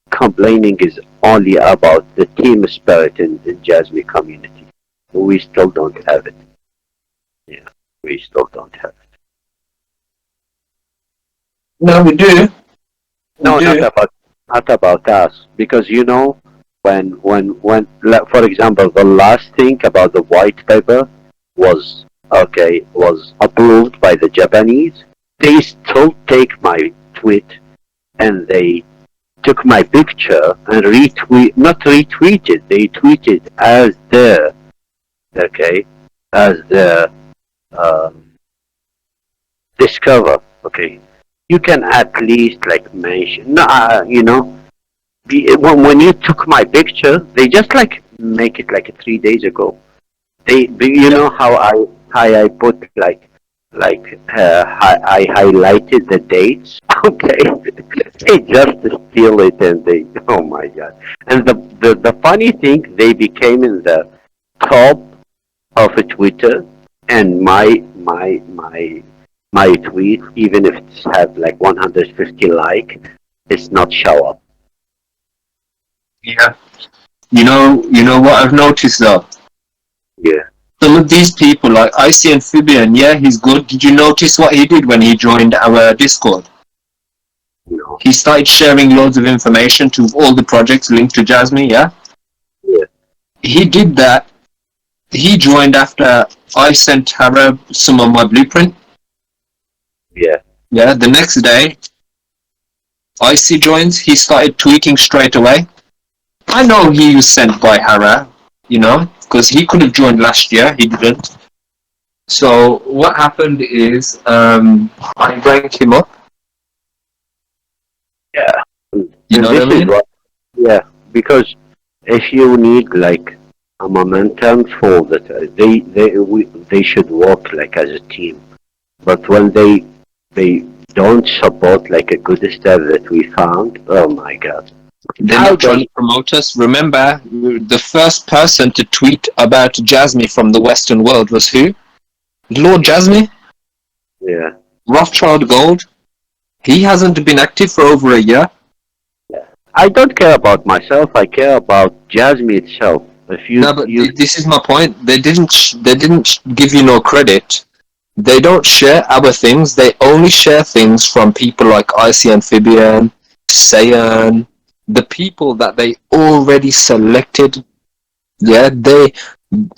complaining is only about the team spirit in the jasmy community. We still don't have it. Yeah, we still don't have it. No, we do. No, not about us, because when for example, the last thing about the white paper was approved by the Japanese. They still take my tweet, and they took my picture and not retweeted, they tweeted as the discover. Okay, you can at least like mention, when you took my picture, they just like make it like 3 days ago. Know how I put I highlighted the dates. Okay, they just steal it, and they, oh my god. And the funny thing, they became in the top of Twitter, and my tweet, even if it has like 150 it's not show up. Yeah. You know what I've noticed though? Yeah. Some of these people, like I see Amphibian, yeah, he's good. Did you notice what he did when he joined our Discord? No. He started sharing loads of information to all the projects linked to jasmy, yeah? Yeah. He did that. He joined after I sent Hara some of my blueprint. Yeah. Yeah, the next day, IC joins, he started tweeting straight away. I know he was sent by Hara, because he could have joined last year, he didn't. So what happened is I ranked him up. Yeah. You And know what this I is mean? what, yeah, because if you need like a momentum for that, they should work like as a team. But when they don't support like a good stuff that we found, oh my God, They're how not trying does to promote us. Remember, the first person to tweet about Jasmy from the Western world was who? Lord Jasmy, yeah. Rothschild Gold. He hasn't been active for over a year. I don't care about myself. I care about Jasmine itself. If No, but you this is my point. They didn't give you no credit. They don't share our things. They only share things from people like IC Amphibian, Sayan, the people that they already selected. Yeah, they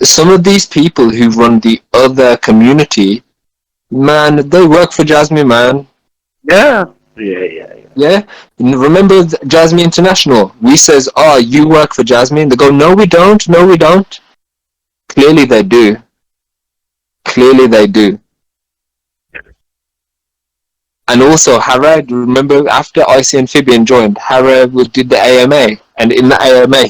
some of these people who run the other community, man, they work for Jasmine, man. yeah, yeah, yeah, yeah, Yeah, remember Jasmine International? We says, "Oh, you work for Jasmine." They go, "No, we don't. No, we don't." Clearly, they do. Clearly, they do. And also, Hara, remember after IC Amphibian joined, Hara did the AMA, and in the AMA,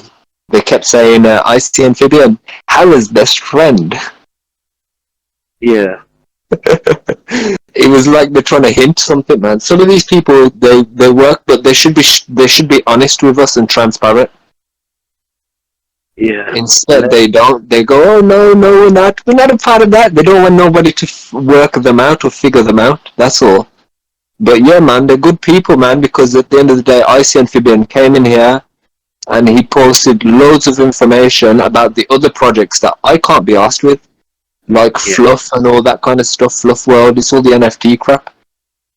they kept saying IC Amphibian, Hara's best friend. yeah, It was like they're trying to hint something, man. Some of these people, they work, but they should be honest with us and transparent. yeah. And Instead, they don't. They go, "Oh no, no, we're not a part of that." They don't want nobody to work them out or figure them out. That's all. But yeah, man, they're good people, man. Because at the end of the day, IC Amphibian came in here and he posted loads of information about the other projects that I can't be asked with, like yeah, Fluff and all that kind of stuff. Fluff World, it's all the NFT crap.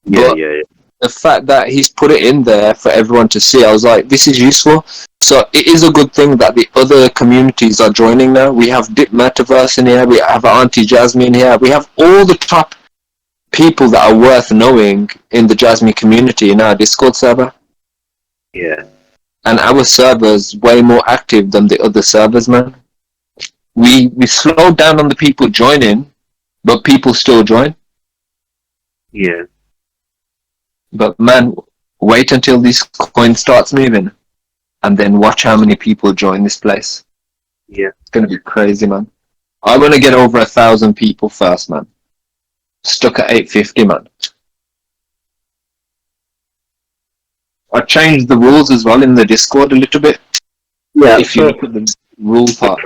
yeah, But yeah, the fact that he's put it in there for everyone to see, I was like, this is useful. So it is a good thing that the other communities are joining now. We have Dip Metaverse in here, we have Auntie Jasmine here, we have all the top people that are worth knowing in the Jasmine community in our Discord server. yeah, And our server's way more active than the other servers, man. We slowed down on the people joining, but people still join. yeah, But man, wait until this coin starts moving, and then watch how many people join this place. yeah. It's gonna be crazy, man. I want to get over 1,000 people first, man. Stuck at 850, man. I changed the rules as well in the Discord a little bit. Yeah. If you look at the rule part,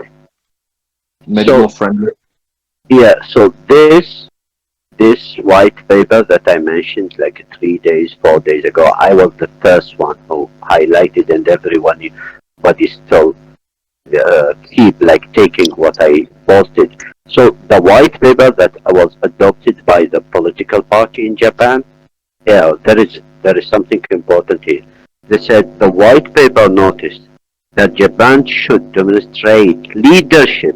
made it So more friendly. yeah, so this white paper that I mentioned like 3 days, 4 days ago, I was the first one who highlighted, and everyone, but is still keep like taking what I posted. So the white paper that was adopted by the political party in Japan, yeah, there is something important here. They said the white paper noticed that Japan should demonstrate leadership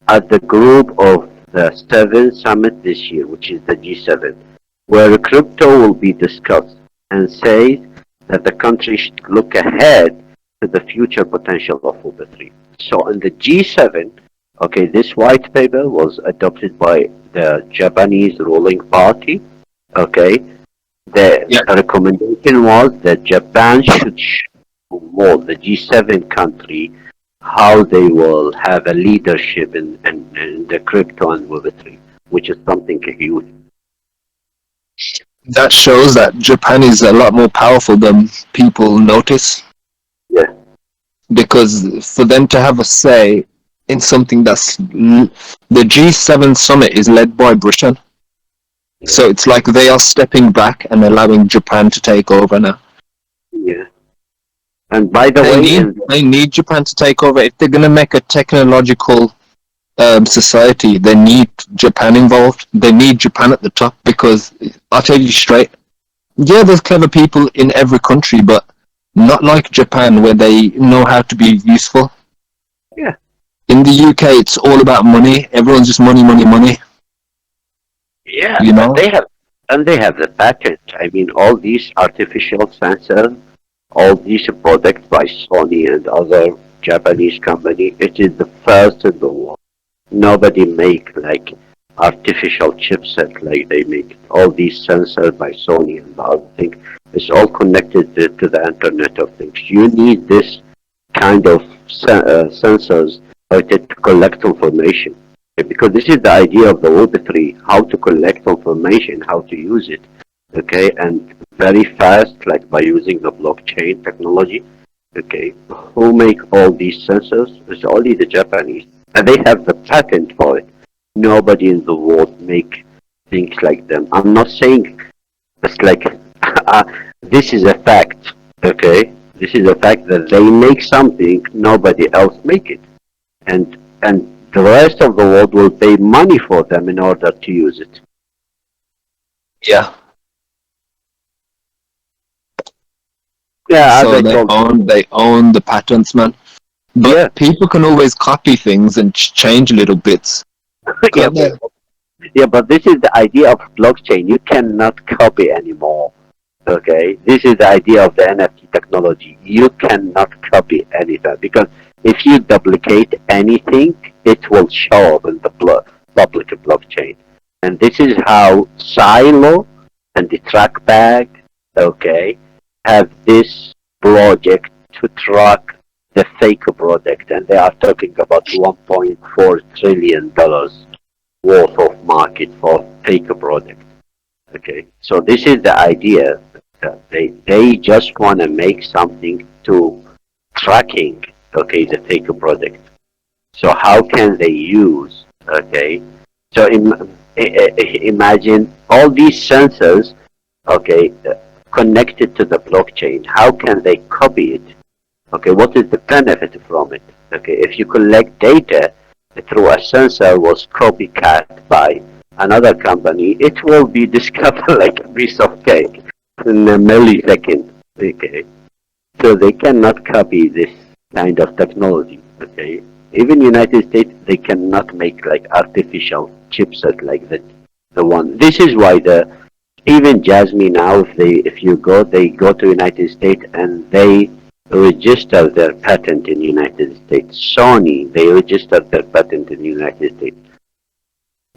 at the group of the 7 summit this year, which is the G7, where crypto will be discussed, and says that the country should look ahead to the future potential of Web3. So in the G7, okay, this white paper was adopted by the Japanese ruling party, okay. The Yeah, recommendation was that Japan should show more the G7 country how they will have a leadership in the crypto and Web3, which is something huge. that shows that Japan is a lot more powerful than people notice. Yeah, Because for them to have a say in something the G7 summit is led by Britain. So it's like they are stepping back and allowing Japan to take over now. yeah. And by the They way, need they need Japan to take over if they're gonna make a technological society. They need Japan involved. They need Japan at the top because I'll tell you straight. Yeah, there's clever people in every country, but not like Japan where they know how to be useful. yeah, In the UK, it's all about money. Everyone's just money, money, money. yeah, You and know? they have the patent. I mean, all these artificial sensors, all these products by Sony and other Japanese company, it is the first in the world. Nobody make like artificial chipset like they make. All these sensors by Sony and the other thing, it's all connected to the Internet of Things. You need this kind of sensors to collect information. Okay, because this is the idea of the Web3, how to collect information, how to use it, okay, and very fast, like by using the blockchain technology, okay. Who make all these sensors? It's only the Japanese, and they have the patent for it. Nobody in the world make things like them. I'm not saying it's like this is a fact, okay. This is a fact that they make something, nobody else make it, and the rest of the world will pay money for them in order to use it. Yeah. Yeah, as So I told they own the patents, man. But Yeah. people can always copy things and change little bits. yeah, Can't they? but this is the idea of blockchain. You cannot copy anymore. Okay, this is the idea of the NFT technology. You cannot copy anything because if you duplicate anything, it will show up in the public blockchain. And this is how Silo and the Trackbag, okay, have this project to track the fake product, and they are talking about $1.4 trillion worth of market for fake product. Okay, so this is the idea. They just want to make something to tracking, okay, the fake product. So how can they use, okay? So imagine all these sensors, okay, connected to the blockchain. How can they copy it? Okay, what is the benefit from it? Okay, if you collect data through a sensor was copycat by another company, it will be discovered like a piece of cake in a millisecond. Okay, so they cannot copy this kind of technology. Okay, even United States they cannot make like artificial chipset like that. The one. This is why the even jasmy now, if you go, they go to United States and they register their patent in United States. Sony, they registered their patent in United States.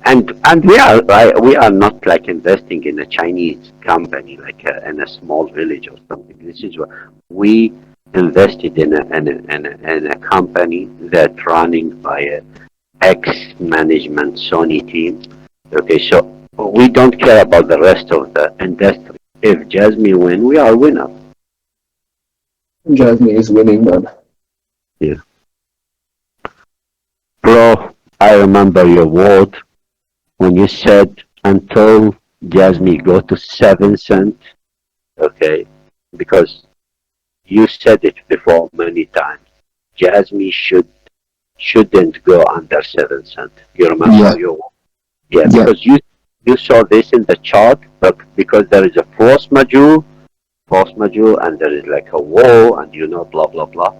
And we are right. We are not like investing in a Chinese company, like in a small village or something. This is what we invested in a company that's running by a ex-management Sony team. Okay, so we don't care about the rest of the industry. If Jasmy win, we are winner. Jasmy is winning, man. Bro, I remember your word when you said until Jasmy go to 7 cents. Okay, because you said it before many times. Jasmy shouldn't go under 7 cents. You remember Yeah. your word? Yeah, Yeah. because you saw this in the chart, but because there is a force majeure, and there is like a war, and blah blah blah.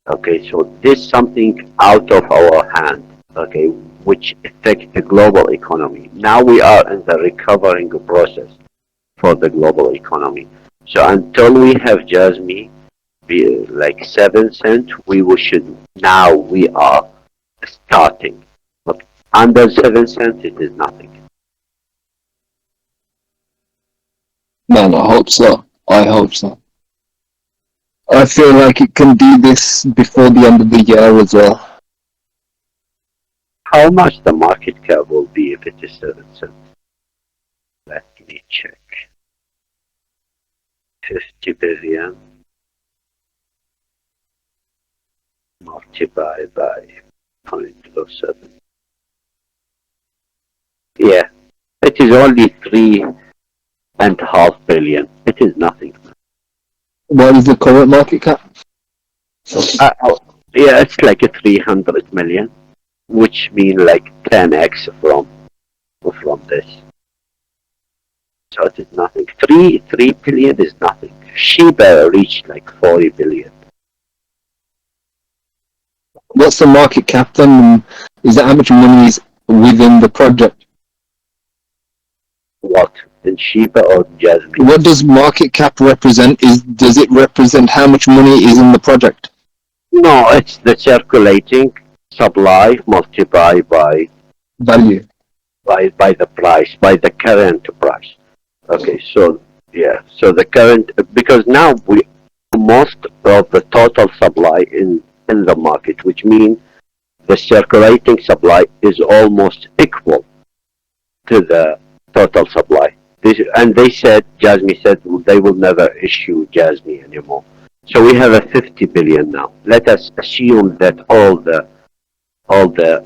Okay, so this something out of our hand. Okay, which affects the global economy. Now we are in the recovering process for the global economy. So until we have Jasmy be like 7 cents, should now we are starting. But under 7 cents, it is nothing. Man, I hope so. I hope so. I feel like it can do this before the end of the year as well. How much the market cap will be if it is 7 cents? Let me check. 50 billion multiplied by 0.07. Yeah, it is only 3.5 billion. It is nothing. What is the current market cap? Yeah, it's like a 300 million, which mean like 10x from this. So it is nothing. 3 billion is nothing. Shiba reached like 40 billion. What's the market cap then? Is that how much money is within the project? What? In Shiba or Jasmine? What does market cap represent? Does it represent how much money is in the project? No, it's the circulating supply multiplied by Value. by the price, by the current price. Okay, so yeah, so the current, because now we most of the total supply in the market, which means the circulating supply is almost equal to the total supply. And they said, Jasmy said, they will never issue Jasmy anymore. So we have a 50 billion now. Let us assume that all the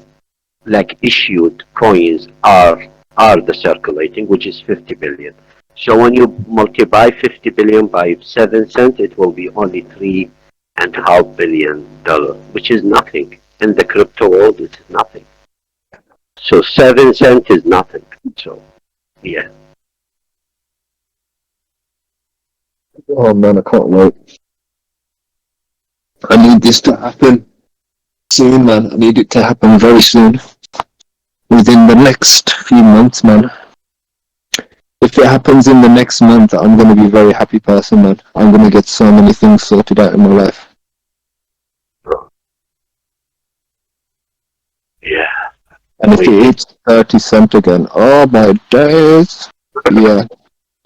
like issued coins are the circulating, which is 50 billion. So when you multiply 50 billion by 7 cents, it will be only $3.5 billion, which is nothing. In the crypto world, it's nothing. So 7 cents is nothing. So yeah. Oh man, I can't wait. I need this to happen soon, man. I need it to happen very soon. Within the next few months, man. If it happens in the next month, I'm going to be a very happy person, man. I'm going to get so many things sorted out in my life. Yeah. And if it hits 30 cent again, oh my days. Yeah,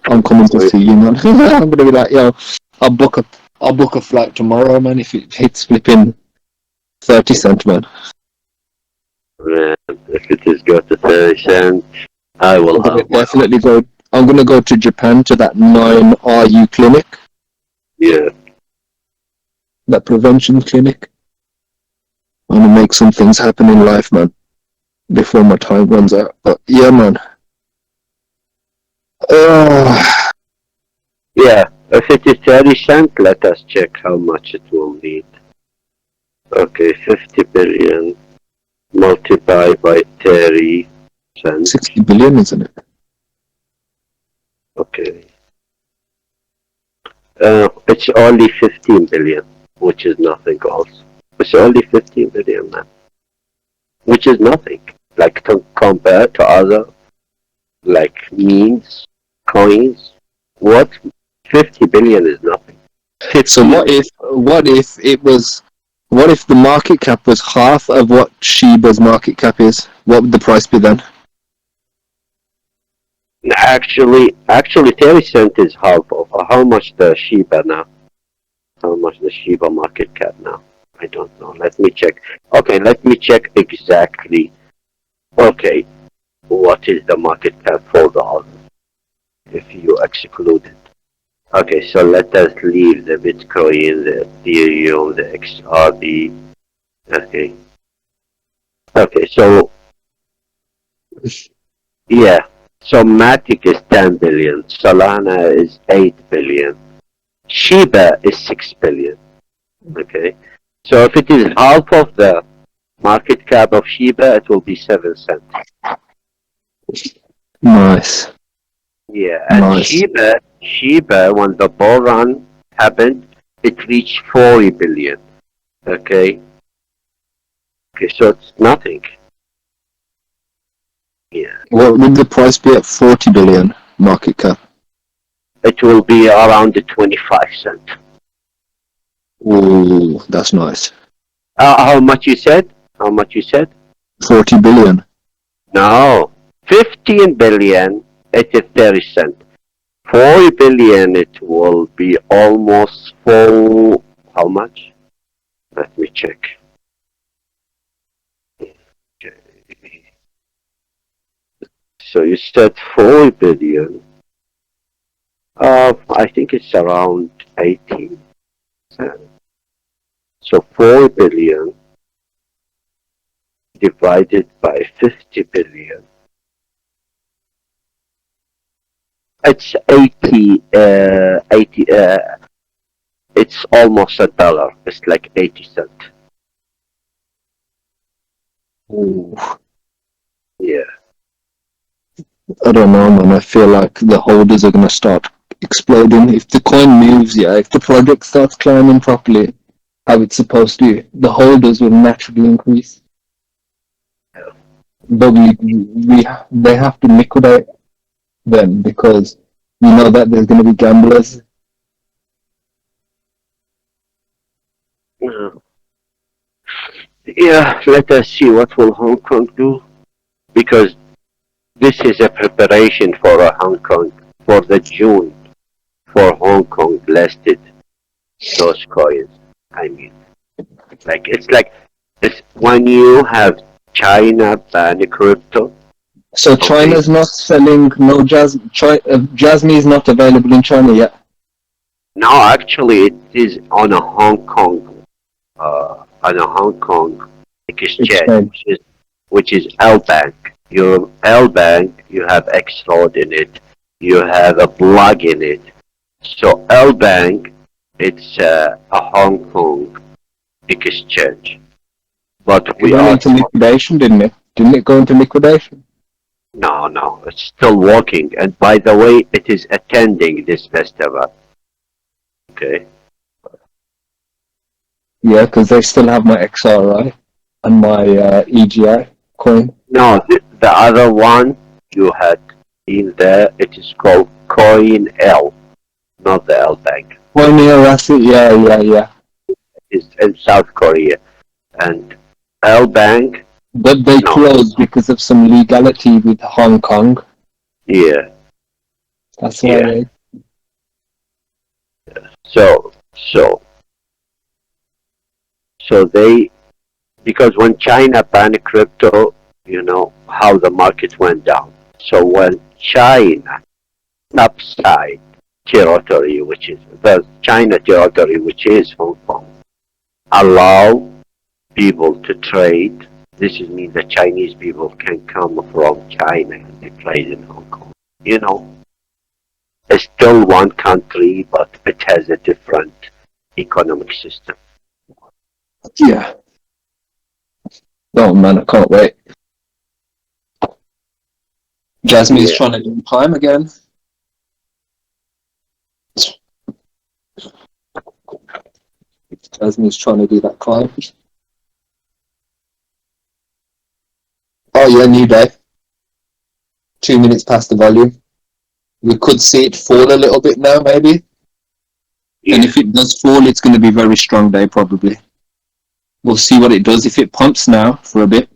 I'm coming to see you, man. I'm going to be like, yo, I'll book a flight tomorrow, man, if it hits flipping 30 cent, man. Man, if it is go to 30 cents, I will I'm going to have one. definitely go. I'm going to go to Japan to that 9RU clinic, Yeah. that prevention clinic. I'm going to make some things happen in life, man, before my time runs out. But yeah, man. Yeah. If it is 30 cents, let us check how much it will need. Okay, 50 billion multiplied by 30 cents. 60 billion, isn't it? Okay. It's only 15 billion, which is nothing else. It's only 15 billion, man. Which is nothing. Like to compare to other, like memes, coins. What? 50 billion is nothing. 15. So what if the market cap was half of what Shiba's market cap is? What would the price be then? Actually, 30 cent is half of how much the Shiba now. How much the Shiba market cap now? I don't know. Let me check. Okay, let me check exactly. Okay, what is the market cap for the other if you exclude it? Okay, so let us leave the Bitcoin, the Ethereum, the XRP. Okay. Okay, so yeah. So Matic is 10 billion. Solana is 8 billion. Shiba is 6 billion. Okay. So if it is half of the market cap of Shiba, it will be 7 cents. Nice. Yeah, and Nice. Shiba, when the bull run happened, it reached 40 billion. Okay. Okay, so it's nothing. Yeah. What would the price be at 40 billion market cap? It will be around the 25 cents. Ooh, that's nice. How much you said? How much you said? 40 billion. No. 15 billion, it is 30 cents. 40 billion, it will be almost full. How much? Let me check. Okay. So you said 4 billion. I think it's around 80 cents. So 4 billion divided by 50 billion. It's 80, it's almost $1. It's like 80 cents. Ooh. Yeah. I don't know, man. I feel like the holders are going to start exploding. If the coin moves, yeah, if the project starts climbing properly, how it's supposed to, the holders will naturally increase. But they have to liquidate them because you know that there's going to be gamblers. Yeah, let us see what will Hong Kong do, because This is a preparation for a Hong Kong for the June for Hong Kong listed those coins. I mean, it's when you have China ban crypto. So Okay. China's not selling no jasmy is not available in China yet. Now actually it is on a Hong Kong exchange, Exchange. which is L Bank. Your L Bank, you have X-Road in it, you have a plug in it. So L Bank, it's a Hong Kong exchange. But It we went are into liquidation, didn't it? Didn't it go into liquidation? no, it's still working. And by the way, it is attending this festival. Okay. Yeah, because they still have my XRI and my EGI coin. No, the other one you had in there, it is called Coin L, not the L Bank. Coin here, that's it. Yeah. It's in South Korea. And L Bank, But they no. closed because of some legality with Hong Kong. Yeah, That's why yeah. So, so, so they, because when China banned crypto, you know how the market went down. So when China upside territory, which is the China territory, which is Hong Kong, allow people to trade. This is mean the Chinese people can come from China and they trade in Hong Kong. You know, it's still one country, but it has a different economic system. Yeah. Oh man, I can't wait. Jasmy's Yeah. trying to do climb again. Jasmy's trying to do that climb. Oh yeah, new day. 2 minutes past the volume. We could see it fall a little bit now, maybe. Yeah. And if it does fall, it's going to be a very strong day, probably. We'll see what it does. If it pumps now for a bit,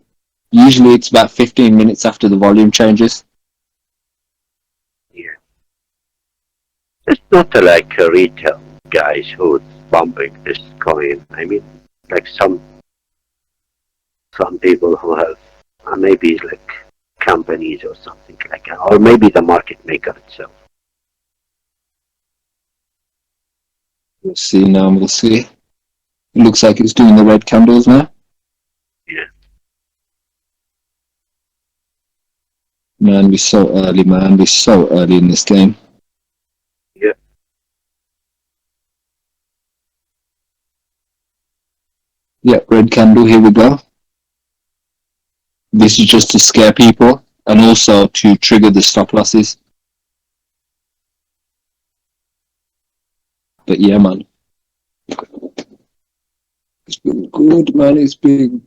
usually it's about 15 minutes after the volume changes. Yeah. It's not like a retail guys who's bumping this coin. I mean, like some people who have maybe like companies or something like that, or maybe the market maker itself. We'll see now. We'll see. It looks like it's doing the red candles now. Yeah. Man, we're so early, man. We're so early in this game. Yeah. Yeah, red candle. Here we go. This is just to scare people and also to trigger the stop losses. But yeah, man. It's been good, man. It's been